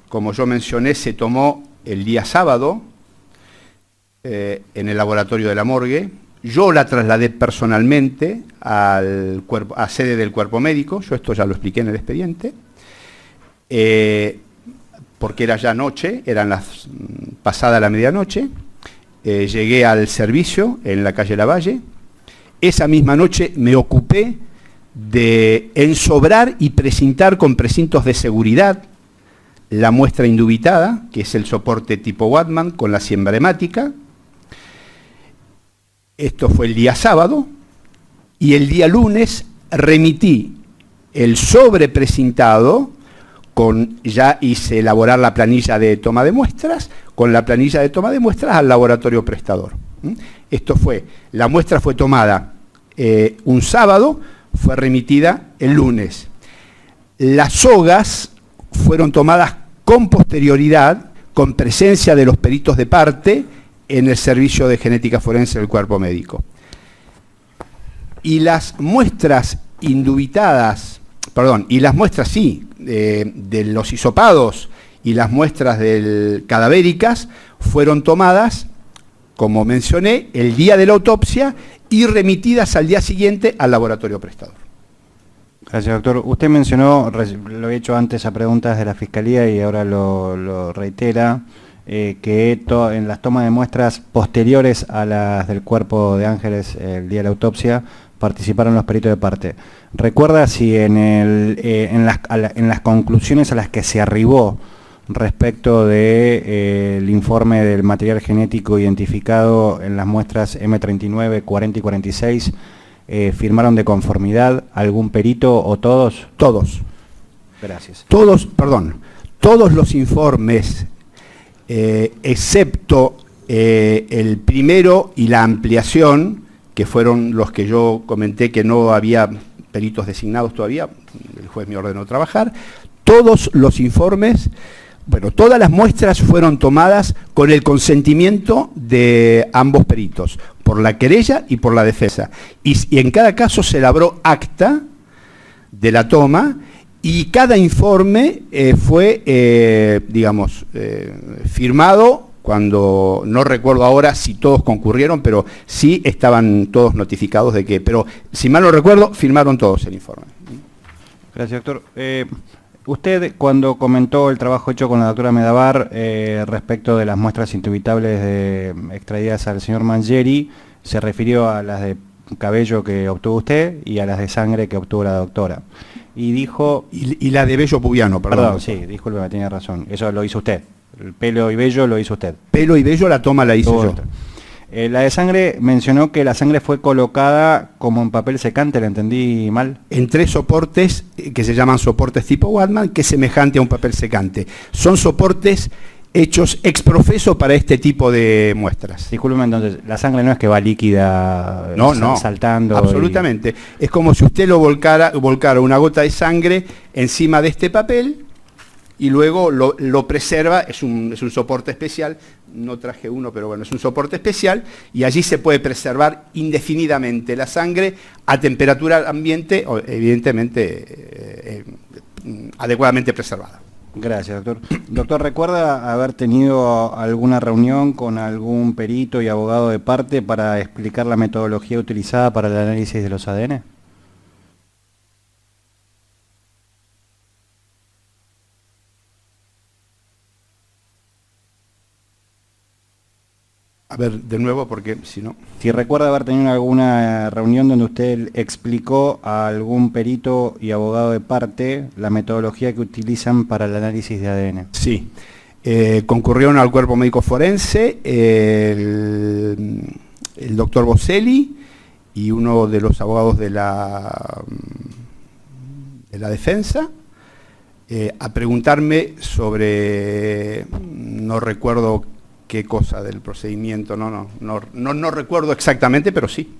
C: como yo mencioné, se tomó el día sábado en el laboratorio de la morgue. Yo la trasladé personalmente a sede del cuerpo médico, yo esto ya lo expliqué en el expediente, porque era ya noche, eran pasada la medianoche. Llegué al servicio en la calle Lavalle. Esa misma noche me ocupé de ensobrar y precintar con precintos de seguridad la muestra indubitada, que es el soporte tipo Wattman con la siembra hemática. Esto fue el día sábado, y el día lunes remití el sobrepresintado, ya hice elaborar la planilla de toma de muestras, con la planilla de toma de muestras al laboratorio prestador. Esto fue, la muestra fue tomada un sábado, fue remitida el lunes. Las sogas fueron tomadas con posterioridad, con presencia de los peritos de parte, en el servicio de genética forense del cuerpo médico. Y las muestras indubitadas, y las muestras sí, de los hisopados y las muestras cadavéricas fueron tomadas, como mencioné, el día de la autopsia y remitidas al día siguiente al laboratorio prestador.
B: Gracias, doctor. Usted mencionó, lo he hecho antes a preguntas de la Fiscalía y ahora lo reitera, que en las tomas de muestras posteriores a las del cuerpo de Ángeles el día de la autopsia participaron los peritos de parte. ¿Recuerda si en las conclusiones a las que se arribó respecto del informe del material genético identificado en las muestras M39, 40 y 46, firmaron de conformidad algún perito o todos?
C: Todos.
B: Gracias.
C: Todos los informes, excepto el primero y la ampliación, que fueron los que yo comenté que no había peritos designados todavía, el juez me ordenó trabajar, todos los informes, todas las muestras fueron tomadas con el consentimiento de ambos peritos, por la querella y por la defensa. Y en cada caso se elaboró acta de la toma, y cada informe fue, firmado, cuando no recuerdo ahora si todos concurrieron, pero sí estaban todos notificados de que, pero si mal no recuerdo, firmaron todos el informe.
B: Gracias, doctor. Usted, cuando comentó el trabajo hecho con la doctora Medabar respecto de las muestras indubitables extraídas al señor Mangieri, se refirió a las de cabello que obtuvo usted y a las de sangre que obtuvo la doctora. Y dijo...
C: Y la de vello pubiano, perdón.
B: Perdón, sí, discúlpeme, tiene razón. Eso lo hizo usted. El pelo y vello lo hizo usted.
C: Pelo y vello la toma la hice yo.
B: La de sangre mencionó que la sangre fue colocada como en papel secante, ¿la entendí mal?
C: En 3 soportes que se llaman soportes tipo Wattman, que es semejante a un papel secante. Son soportes hechos ex profeso para este tipo de muestras.
B: Discúlpeme, entonces, la sangre no es que va líquida, saltando.
C: Absolutamente. Es como si usted volcara una gota de sangre encima de este papel y luego lo preserva. Es un soporte especial, no traje uno, pero bueno, es un soporte especial, y allí se puede preservar indefinidamente la sangre a temperatura ambiente, evidentemente adecuadamente preservada.
B: Gracias, doctor. Doctor, ¿recuerda haber tenido alguna reunión con algún perito y abogado de parte para explicar la metodología utilizada para el análisis de los ADN?
C: A ver, de nuevo, porque si no...
B: Si recuerda haber tenido alguna reunión donde usted explicó a algún perito y abogado de parte la metodología que utilizan para el análisis de ADN.
C: Sí. Concurrieron al cuerpo médico forense el doctor Boselli y uno de los abogados de la defensa a preguntarme sobre, no recuerdo qué cosa del procedimiento, no recuerdo exactamente, pero sí.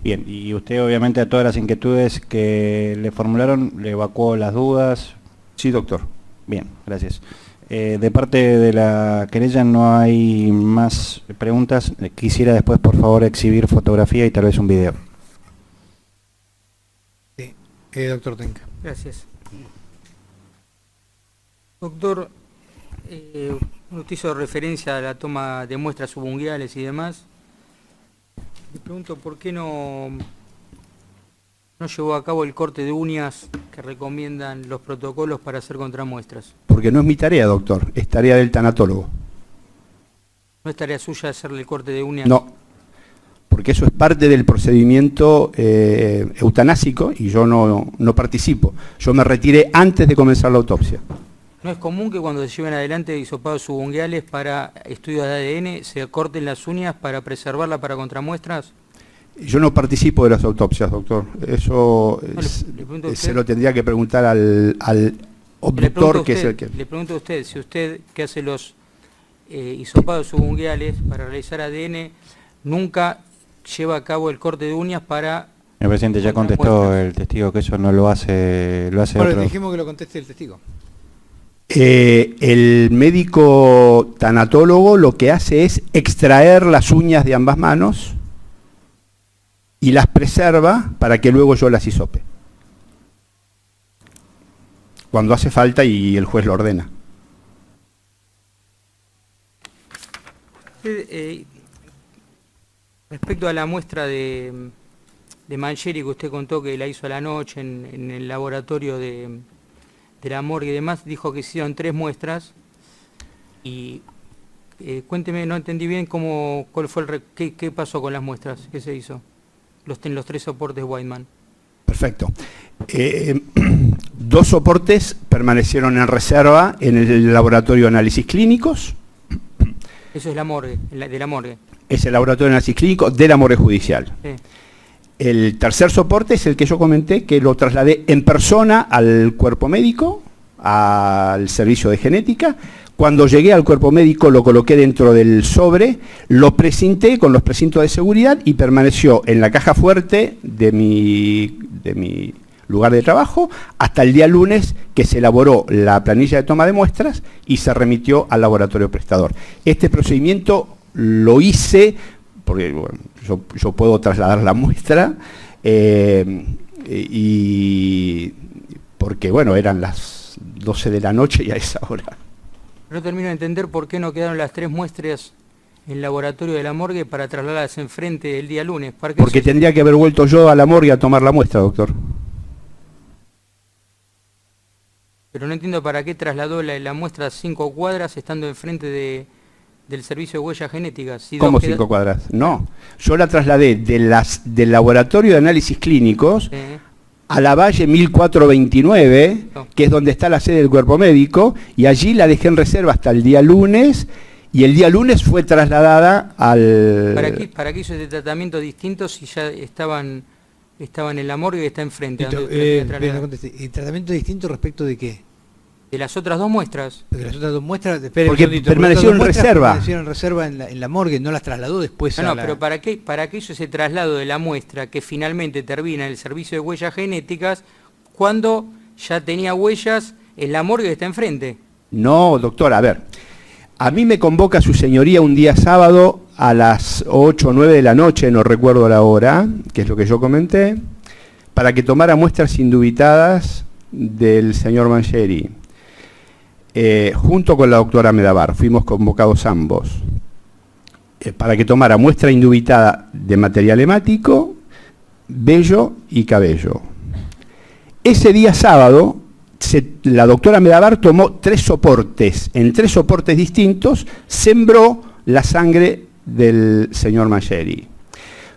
B: Bien, y usted obviamente a todas las inquietudes que le formularon le evacuó las dudas.
C: Sí, doctor.
B: Bien, gracias. De parte de la querella no hay más preguntas. Quisiera después, por favor, exhibir fotografía y tal vez un video.
A: Sí. Doctor Tenca.
E: Gracias. Doctor, usted hizo referencia a la toma de muestras subunguiales y demás. Le pregunto por qué no llevó a cabo el corte de uñas que recomiendan los protocolos para hacer contramuestras.
C: Porque no es mi tarea, doctor, es tarea del tanatólogo.
E: ¿No es tarea suya hacerle el corte de uñas?
C: No, porque eso es parte del procedimiento eutanásico y yo no participo. Yo me retiré antes de comenzar la autopsia.
E: ¿No es común que cuando se lleven adelante hisopados subunguiales para estudios de ADN se corten las uñas para preservarla para contramuestras?
C: Yo no participo de las autopsias, doctor. Eso se lo tendría que preguntar al obductor, que es el que...
E: Le pregunto a usted, si usted que hace los hisopados subunguiales para realizar ADN, nunca lleva a cabo el corte de uñas para...
B: El presidente ya contestó el testigo que eso no lo hace
A: Bueno,
B: otro.
A: dijimos que lo conteste el testigo.
C: El médico tanatólogo lo que hace es extraer las uñas de ambas manos y las preserva para que luego yo las hisope. Cuando hace falta y el juez lo ordena.
E: Respecto a la muestra de Mangieri que usted contó que la hizo a la noche en el laboratorio de la morgue y demás, dijo que hicieron 3 muestras y cuénteme, no entendí bien cuál fue qué pasó con las muestras, qué se hizo, los 3 soportes Whiteman.
C: Perfecto. 2 soportes permanecieron en reserva en el laboratorio de análisis clínicos.
E: Eso es la morgue, de la morgue.
C: Es el laboratorio de análisis clínico de la morgue judicial.
E: Sí.
C: El tercer soporte es el que yo comenté, que lo trasladé en persona al cuerpo médico, al servicio de genética. Cuando llegué al cuerpo médico lo coloqué dentro del sobre, lo precinté con los precintos de seguridad y permaneció en la caja fuerte de mi lugar de trabajo hasta el día lunes, que se elaboró la planilla de toma de muestras y se remitió al laboratorio prestador. Este procedimiento lo hice porque bueno, yo puedo trasladar la muestra y porque bueno, eran las 12 de la noche y a esa hora.
E: No termino de entender por qué no quedaron las 3 muestras en el laboratorio de la morgue para trasladarlas enfrente el día lunes.
C: Porque tendría que haber vuelto yo a la morgue a tomar la muestra, doctor.
E: Pero no entiendo para qué trasladó la muestra a 5 cuadras estando enfrente del servicio de huellas genéticas. Si
C: ¿Cómo 5 cuadras? No, yo la trasladé del laboratorio de análisis clínicos a la Valle 1429, que es donde está la sede del cuerpo médico, y allí la dejé en reserva hasta el día lunes, y el día lunes fue trasladada al...
E: ¿Para qué hizo este tratamiento distinto si ya estaban en la morgue que está enfrente?
A: ¿Y tratamiento distinto respecto de qué?
E: De las otras 2 muestras.
A: De las otras 2 muestras,
C: porque permanecieron en reserva.
A: Permanecieron en reserva en la morgue, no las trasladó después a la...
E: pero ¿para qué hizo ese traslado de la muestra que finalmente termina en el servicio de huellas genéticas cuando ya tenía huellas en la morgue que está enfrente?
C: No, doctor, a ver. A mí me convoca su señoría un día sábado a las 8 o 9 de la noche, no recuerdo la hora, que es lo que yo comenté, para que tomara muestras indubitadas del señor Mangieri, junto con la doctora Medabar, fuimos convocados ambos para que tomara muestra indubitada de material hemático, vello y cabello. Ese día sábado, la doctora Medabar tomó 3 soportes, en 3 soportes distintos, sembró la sangre del señor Mangieri.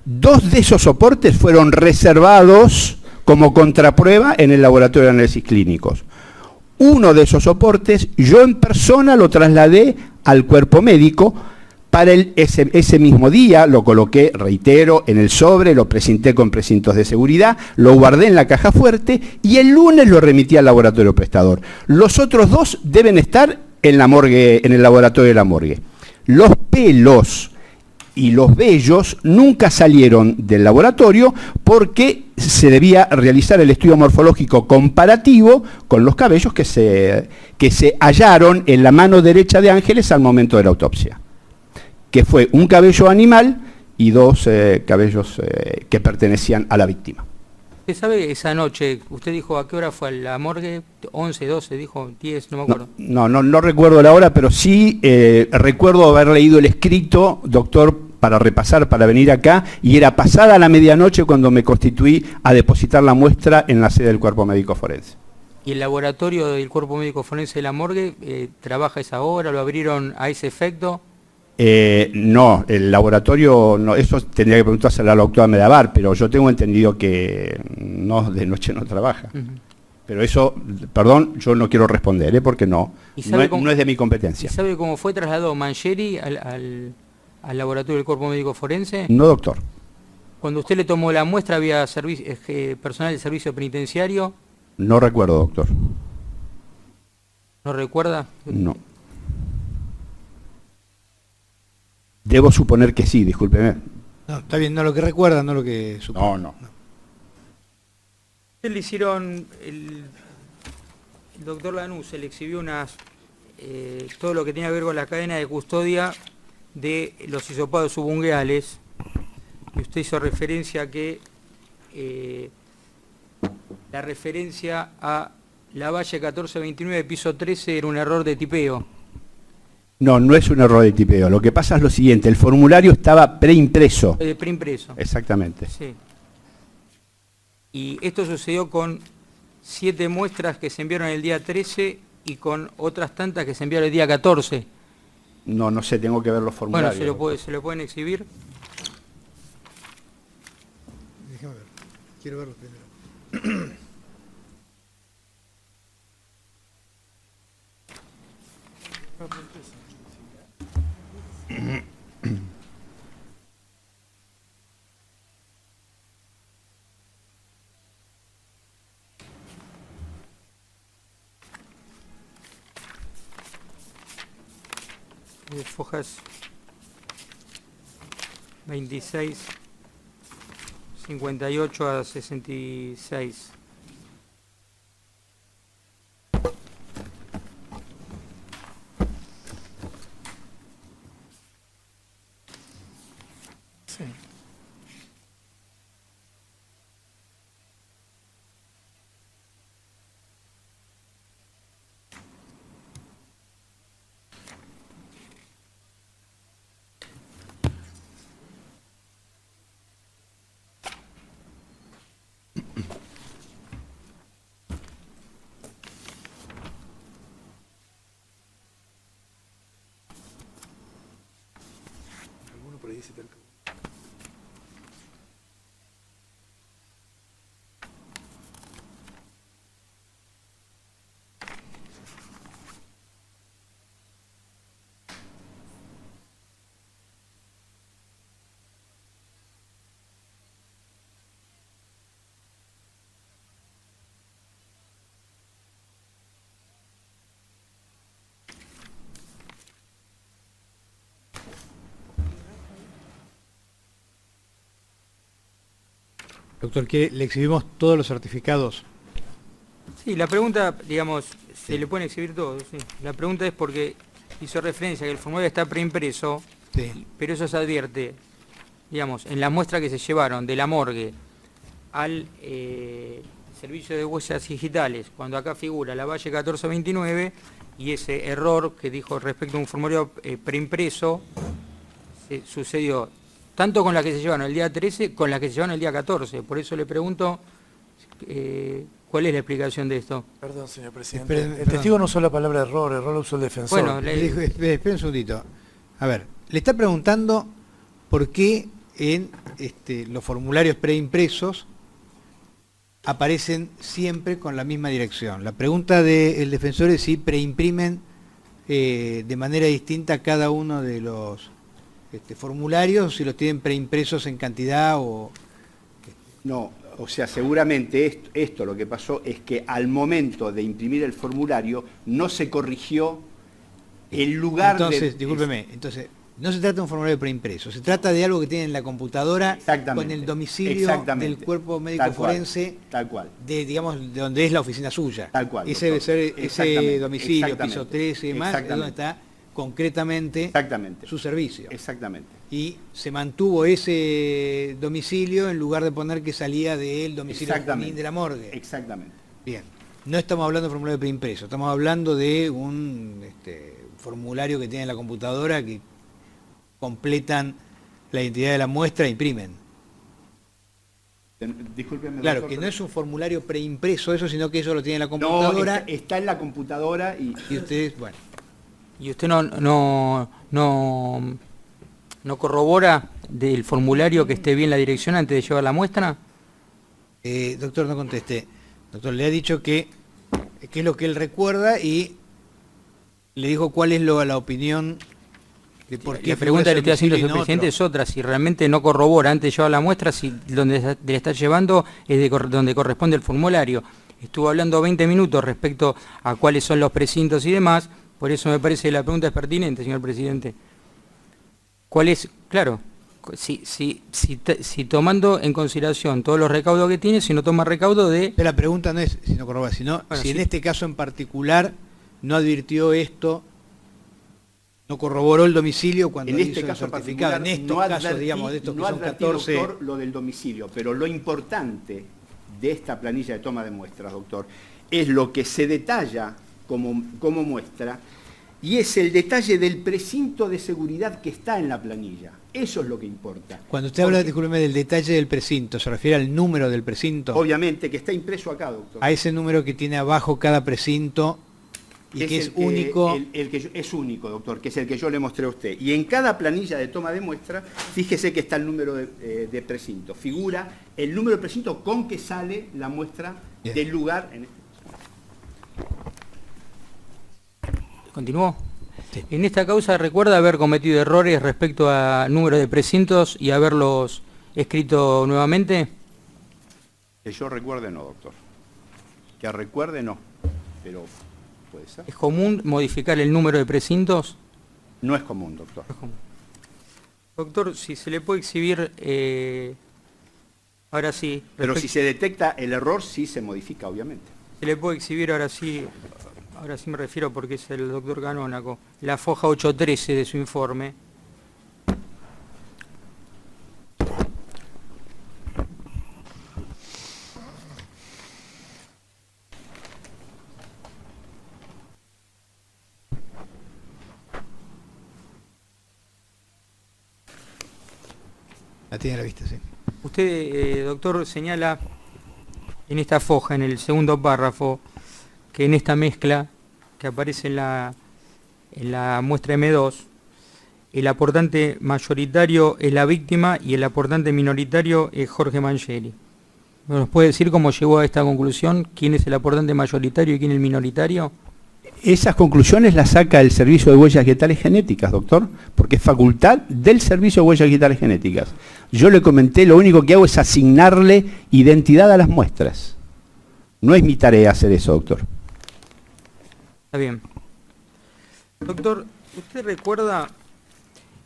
C: 2 de esos soportes fueron reservados como contraprueba en el laboratorio de análisis clínicos. Uno de esos soportes, yo en persona lo trasladé al cuerpo médico para ese mismo día, lo coloqué, reitero, en el sobre, lo precinté con precintos de seguridad, lo guardé en la caja fuerte y el lunes lo remití al laboratorio prestador. Los otros 2 deben estar en la morgue, en el laboratorio de la morgue. Los pelos y los vellos nunca salieron del laboratorio porque se debía realizar el estudio morfológico comparativo con los cabellos que se hallaron en la mano derecha de Ángeles al momento de la autopsia, que fue un cabello animal y 2 cabellos que pertenecían a la víctima.
E: ¿Usted sabe esa noche, usted dijo a qué hora fue a la morgue? 11, 12, dijo 10, no me acuerdo.
C: No recuerdo la hora, pero sí recuerdo haber leído el escrito, doctor, para repasar, para venir acá, y era pasada la medianoche cuando me constituí a depositar la muestra en la sede del Cuerpo Médico Forense.
E: ¿Y el laboratorio del Cuerpo Médico Forense de la morgue trabaja a esa hora? ¿Lo abrieron a ese efecto?
C: No, el laboratorio, no, eso tendría que preguntárselo a la doctora Medabar, pero yo tengo entendido que no, de noche no trabaja. Pero eso, perdón, yo no quiero responder, porque no es de mi competencia.
E: ¿Y sabe cómo fue trasladado Mangieri al laboratorio del Cuerpo Médico Forense?
C: No, doctor.
E: Cuando usted le tomó la muestra, ¿había personal del servicio penitenciario?
C: No recuerdo, doctor.
E: ¿No recuerda?
C: No. Debo suponer que sí, discúlpeme.
A: No, está bien, no lo que recuerda, no lo que supone.
C: No.
E: Le hicieron, el doctor Lanús se le exhibió todo lo que tenía que ver con la cadena de custodia de los hisopados subungueales, y usted hizo referencia a que la referencia a la Valle 1429, piso 13, era un error de tipeo.
C: No es un error de tipeo. Lo que pasa es lo siguiente, el formulario estaba preimpreso.
E: Preimpreso.
C: Exactamente.
E: Sí. Y esto sucedió con 7 muestras que se enviaron el día 13 y con otras tantas que se enviaron el día 14.
C: No sé, tengo que ver los formularios.
E: Bueno, ¿se lo pueden exhibir?
A: Déjame ver, quiero verlo primero.
E: Fojas 26, 58 a 66.
D: Sí. Alguno por ahí dice tal.
A: Doctor, ¿le exhibimos todos los certificados?
E: Sí, la pregunta, digamos, se le pueden exhibir todos, sí. La pregunta es porque hizo referencia a que el formulario está preimpreso,
A: Sí.
E: pero eso se advierte, digamos, en la muestra que se llevaron de la morgue al servicio de huellas digitales, cuando acá figura la Valle 1429 y ese error que dijo respecto a un formulario preimpreso sucedió tanto con la que se llevaron el día 13 con la que se llevaron el día 14. Por eso le pregunto cuál es la explicación de esto.
D: Perdón, señor presidente.
A: Espere,
D: El testigo no usó la palabra error lo usó el defensor.
E: Bueno,
A: Espera un segundito. A ver, le está preguntando por qué en los formularios preimpresos aparecen siempre con la misma dirección. La pregunta del defensor es si preimprimen de manera distinta cada uno de los formularios, o si los tienen preimpresos en cantidad o...
C: No, o sea, seguramente esto lo que pasó es que al momento de imprimir el formulario no se corrigió el lugar
A: Entonces, discúlpeme, entonces, no se trata de un formulario preimpreso, se trata de algo que tiene en la computadora con el domicilio del cuerpo médico forense,
C: tal cual.
A: digamos, de donde es la oficina suya.
C: Tal cual.
A: Ese debe ser ese domicilio,
C: exactamente,
A: piso 13 y demás, es donde está concretamente su servicio.
C: Exactamente.
A: Y se mantuvo ese domicilio en lugar de poner que salía del domicilio de la morgue.
C: Exactamente.
A: Bien. No estamos hablando de formulario preimpreso, estamos hablando de un formulario que tiene en la computadora que completan la identidad de la muestra e imprimen.
C: Discúlpeme.
A: Claro,
C: doctor,
A: que no es un formulario preimpreso eso, sino que eso lo tiene en la computadora.
C: No, está en la computadora y
A: ustedes, bueno.
E: ¿Y usted no corrobora del formulario que esté bien la dirección antes de llevar la muestra?
A: Doctor, no contesté. Doctor, le ha dicho que es lo que él recuerda y le dijo cuál es la opinión de por qué.
E: La pregunta que le estoy haciendo al señor presidente
A: otro.
E: es otra, si realmente no corrobora antes de llevar la muestra, si donde le está llevando es donde corresponde el formulario. Estuvo hablando 20 minutos respecto a cuáles son los precintos y demás, por eso me parece que la pregunta es pertinente, señor presidente. ¿Cuál es? Claro, si tomando en consideración todos los recaudos que tiene, si no toma recaudo de...
A: Pero la pregunta no es si no corrobora, sino
E: bueno,
A: si
E: sí.
A: en este caso en particular no advirtió esto, no corroboró el domicilio cuando
C: en este
A: hizo
C: caso
A: el certificado. En estos casos, digamos, de estos que son 14...
C: doctor, lo del domicilio, pero lo importante de esta planilla de toma de muestras, doctor, es lo que se detalla como muestra, y es el detalle del precinto de seguridad que está en la planilla. Eso es lo que importa.
A: Cuando usted habla, discúlpeme, del detalle del precinto, ¿se refiere al número del precinto?
C: Obviamente, que está impreso acá, doctor.
A: A ese número que tiene abajo cada precinto y que es único.
C: Es único, doctor, que es el que yo le mostré a usted. Y en cada planilla de toma de muestra, fíjese que está el número de precinto. Figura el número de precinto con que sale la muestra del lugar.
E: ¿Continuó?
A: Sí.
E: En esta causa recuerda haber cometido errores respecto a número de precintos y haberlos escrito nuevamente.
C: Que yo recuerde no, doctor. Que recuerde no, pero puede ser.
E: ¿Es común modificar el número de precintos?
C: No es común, doctor.
E: Doctor, si se le puede exhibir, ahora sí.
C: Pero si se detecta el error, sí se modifica, obviamente.
E: Se le puede exhibir ahora sí me refiero porque es el doctor Canónaco, la foja 813 de su informe.
A: La tiene a la vista, sí.
E: Usted, doctor, señala en esta foja, en el segundo párrafo, que en esta mezcla que aparece en la muestra M2, el aportante mayoritario es la víctima y el aportante minoritario es Jorge Mangieri. ¿Nos puede decir cómo llegó a esta conclusión? ¿Quién es el aportante mayoritario y quién el minoritario?
C: Esas conclusiones las saca el Servicio de Huellas Digitales Genéticas, doctor, porque es facultad del Servicio de Huellas Digitales Genéticas. Yo le comenté, lo único que hago es asignarle identidad a las muestras. No es mi tarea hacer eso, doctor.
E: Está bien. Doctor, ¿usted recuerda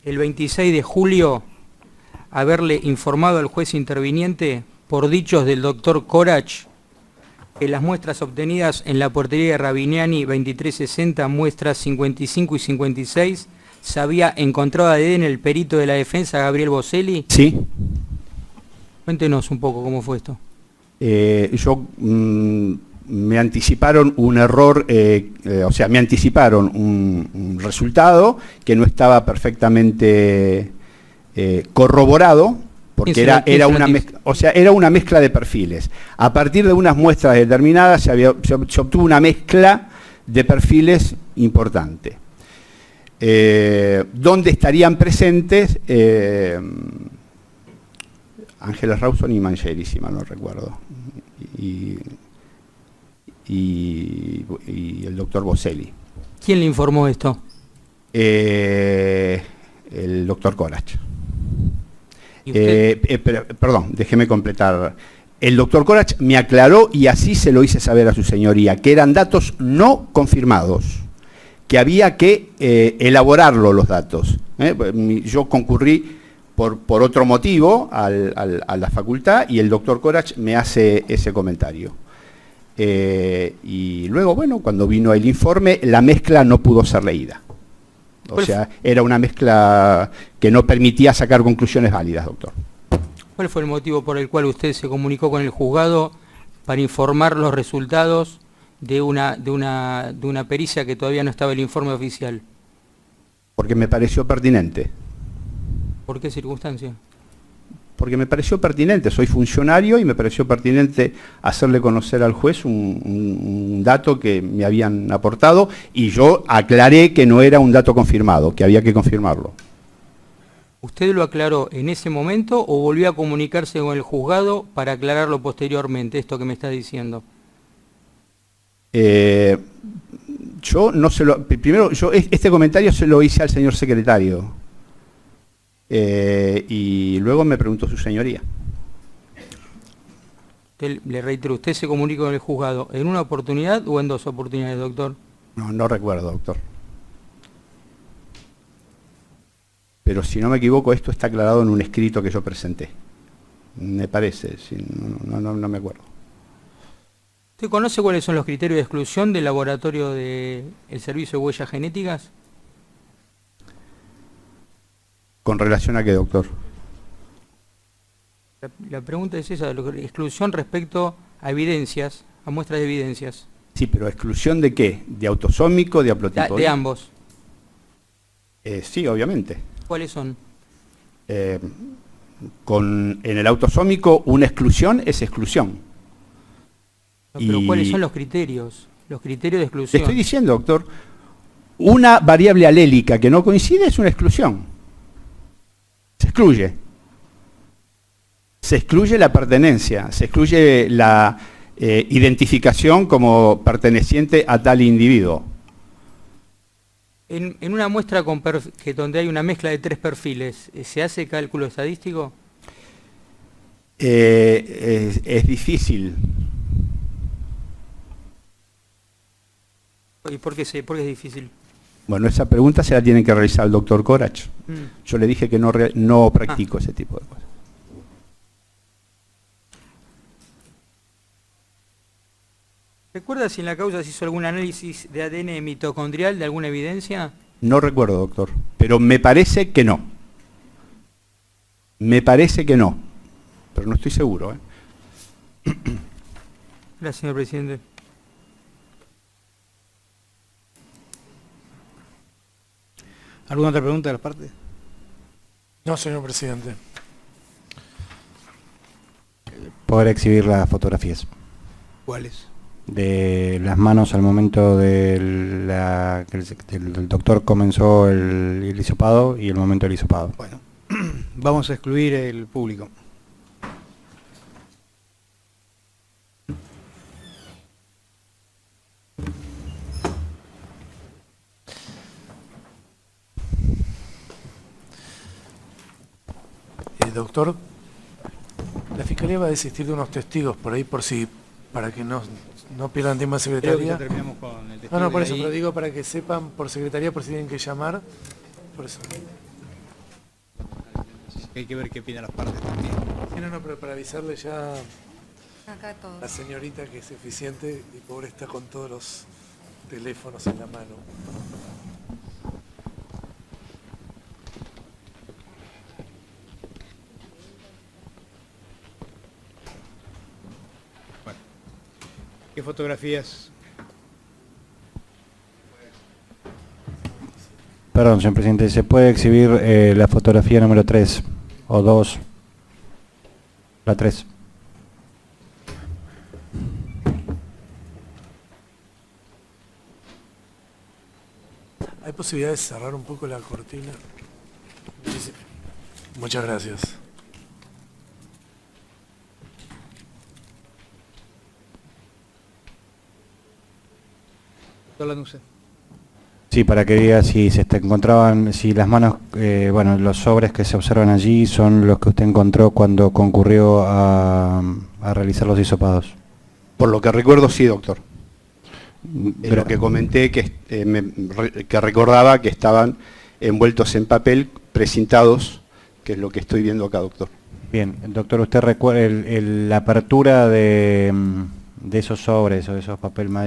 E: el 26 de julio haberle informado al juez interviniente, por dichos del doctor Corach, que las muestras obtenidas en la portería de Rabiniani 2360, muestras 55 y 56, se había encontrado ADN en el perito de la defensa, Gabriel Boselli?
C: Sí.
E: Cuéntenos un poco cómo fue esto.
C: me anticiparon un error, o sea, me anticiparon un resultado que no estaba perfectamente corroborado, porque era una mezcla, o sea, era una mezcla de perfiles. A partir de unas muestras determinadas se obtuvo una mezcla de perfiles importante. Donde estarían presentes Ángeles Rawson y Mangieri, si mal no recuerdo, y el doctor Boselli.
E: ¿Quién le informó esto?
C: El doctor Corach. Perdón, déjeme completar. El doctor Corach me aclaró, y así se lo hice saber a su señoría, que eran datos no confirmados, que había que elaborarlo los datos. Yo concurrí por otro motivo a la facultad, y el doctor Corach me hace ese comentario. Y luego, bueno, cuando vino el informe, la mezcla no pudo ser leída. O sea, era una mezcla que no permitía sacar conclusiones válidas, doctor.
E: ¿Cuál fue el motivo por el cual usted se comunicó con el juzgado para informar los resultados de una pericia que todavía no estaba en el informe oficial?
C: Porque me pareció pertinente.
E: ¿Por qué circunstancia?
C: Porque me pareció pertinente, soy funcionario y me pareció pertinente hacerle conocer al juez un dato que me habían aportado, y yo aclaré que no era un dato confirmado, que había que confirmarlo.
E: ¿Usted lo aclaró en ese momento o volvió a comunicarse con el juzgado para aclararlo posteriormente, esto que me está diciendo?
C: Yo no se lo... Primero, este comentario se lo hice al señor secretario. Y luego me preguntó su señoría.
E: Le reitero, ¿usted se comunicó con el juzgado en una oportunidad o en dos oportunidades, doctor?
C: No recuerdo, doctor. Pero si no me equivoco, esto está aclarado en un escrito que yo presenté. Me parece, no me acuerdo.
E: ¿Usted conoce cuáles son los criterios de exclusión del laboratorio del servicio de huellas genéticas?
C: ¿Con relación a qué, doctor?
E: La pregunta es esa, exclusión respecto a evidencias, a muestras de evidencias.
C: Sí, pero ¿exclusión de qué? ¿De autosómico, de haplotipo?
E: De ambos.
C: Sí, obviamente.
E: ¿Cuáles son?
C: En el autosómico una exclusión es exclusión.
E: No, pero ¿cuáles son los criterios? Los criterios de exclusión.
C: Le estoy diciendo, doctor, una variable alélica que no coincide es una exclusión. Se excluye. Se excluye la pertenencia, se excluye la identificación como perteneciente a tal individuo.
E: En una muestra donde hay una mezcla de 3 perfiles, ¿se hace cálculo estadístico?
C: Es difícil.
E: ¿Y por qué es difícil?
C: Bueno, esa pregunta se la tiene que realizar el doctor Corach. Yo le dije que no practico ese tipo de cosas.
E: ¿Recuerda si en la causa se hizo algún análisis de ADN mitocondrial de alguna evidencia?
C: No recuerdo, doctor, pero me parece que no. Me parece que no, pero no estoy seguro.
E: Gracias, señor presidente.
A: ¿Alguna otra pregunta de las partes?
D: No, señor presidente.
B: Poder exhibir las fotografías
A: ¿Cuáles?
B: de las manos al momento que el doctor comenzó el hisopado y el momento del hisopado.
A: Bueno, vamos a excluir el público.
D: Doctor, la Fiscalía va a desistir de unos testigos por ahí, para que no pierdan tiempo en secretaría.
A: Creo que ya terminamos con el testigo.
D: No, por eso, pero digo para que sepan por secretaría, por si tienen que llamar. Por eso.
A: Hay que ver qué opinan las partes también.
D: Sí, no, pero para avisarle ya
F: Acá todos.
D: a la señorita que es eficiente y pobre está con todos los teléfonos en la mano.
A: ¿Qué fotografías?
B: Perdón, señor presidente, ¿se puede exhibir la fotografía número 3 o 2? La 3.
D: ¿Hay posibilidad de cerrar un poco la cortina? Muchas gracias.
A: Doctor Lanusse.
B: Sí, para que diga si se encontraban, si las manos, bueno, los sobres que se observan allí son los que usted encontró cuando concurrió a realizar los hisopados.
C: Por lo que recuerdo, sí, doctor. Es
B: Pero-
C: lo que comenté, que que recordaba que estaban envueltos en papel, precintados, que es lo que estoy viendo acá, doctor.
B: Bien, doctor, ¿usted recuerda la apertura de esos sobres o de esos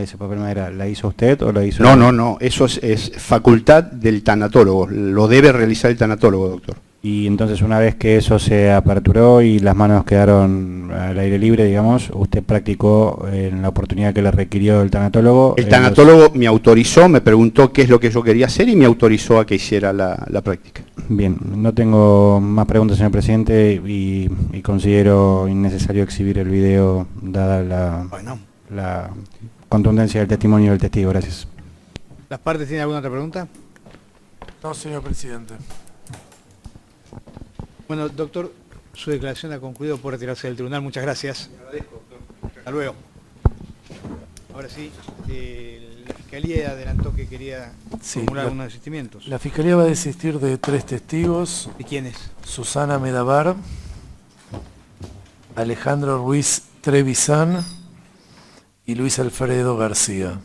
B: ese papel madera, la hizo usted o la hizo?
C: No, eso es facultad del tanatólogo, lo debe realizar el tanatólogo, doctor.
B: Y entonces una vez que eso se aperturó y las manos quedaron al aire libre, digamos, usted practicó en la oportunidad que le requirió el tanatólogo.
C: El tanatólogo me autorizó, me preguntó qué es lo que yo quería hacer y me autorizó a que hiciera la práctica.
B: Bien, no tengo más preguntas, señor presidente, y considero innecesario exhibir el video, dada la contundencia del testimonio del testigo. Gracias.
A: ¿Las partes tienen alguna otra pregunta?
D: No, señor presidente.
A: Bueno, doctor, su declaración ha concluido por retirarse del tribunal. Muchas gracias. Le agradezco, doctor. Hasta luego. Ahora sí, la Fiscalía adelantó que quería formular algunos desistimientos.
D: La Fiscalía va a desistir de 3 testigos.
A: ¿De quiénes?
D: Susana Medabar, Alejandro Ruiz Trevisan y Luis Alfredo García.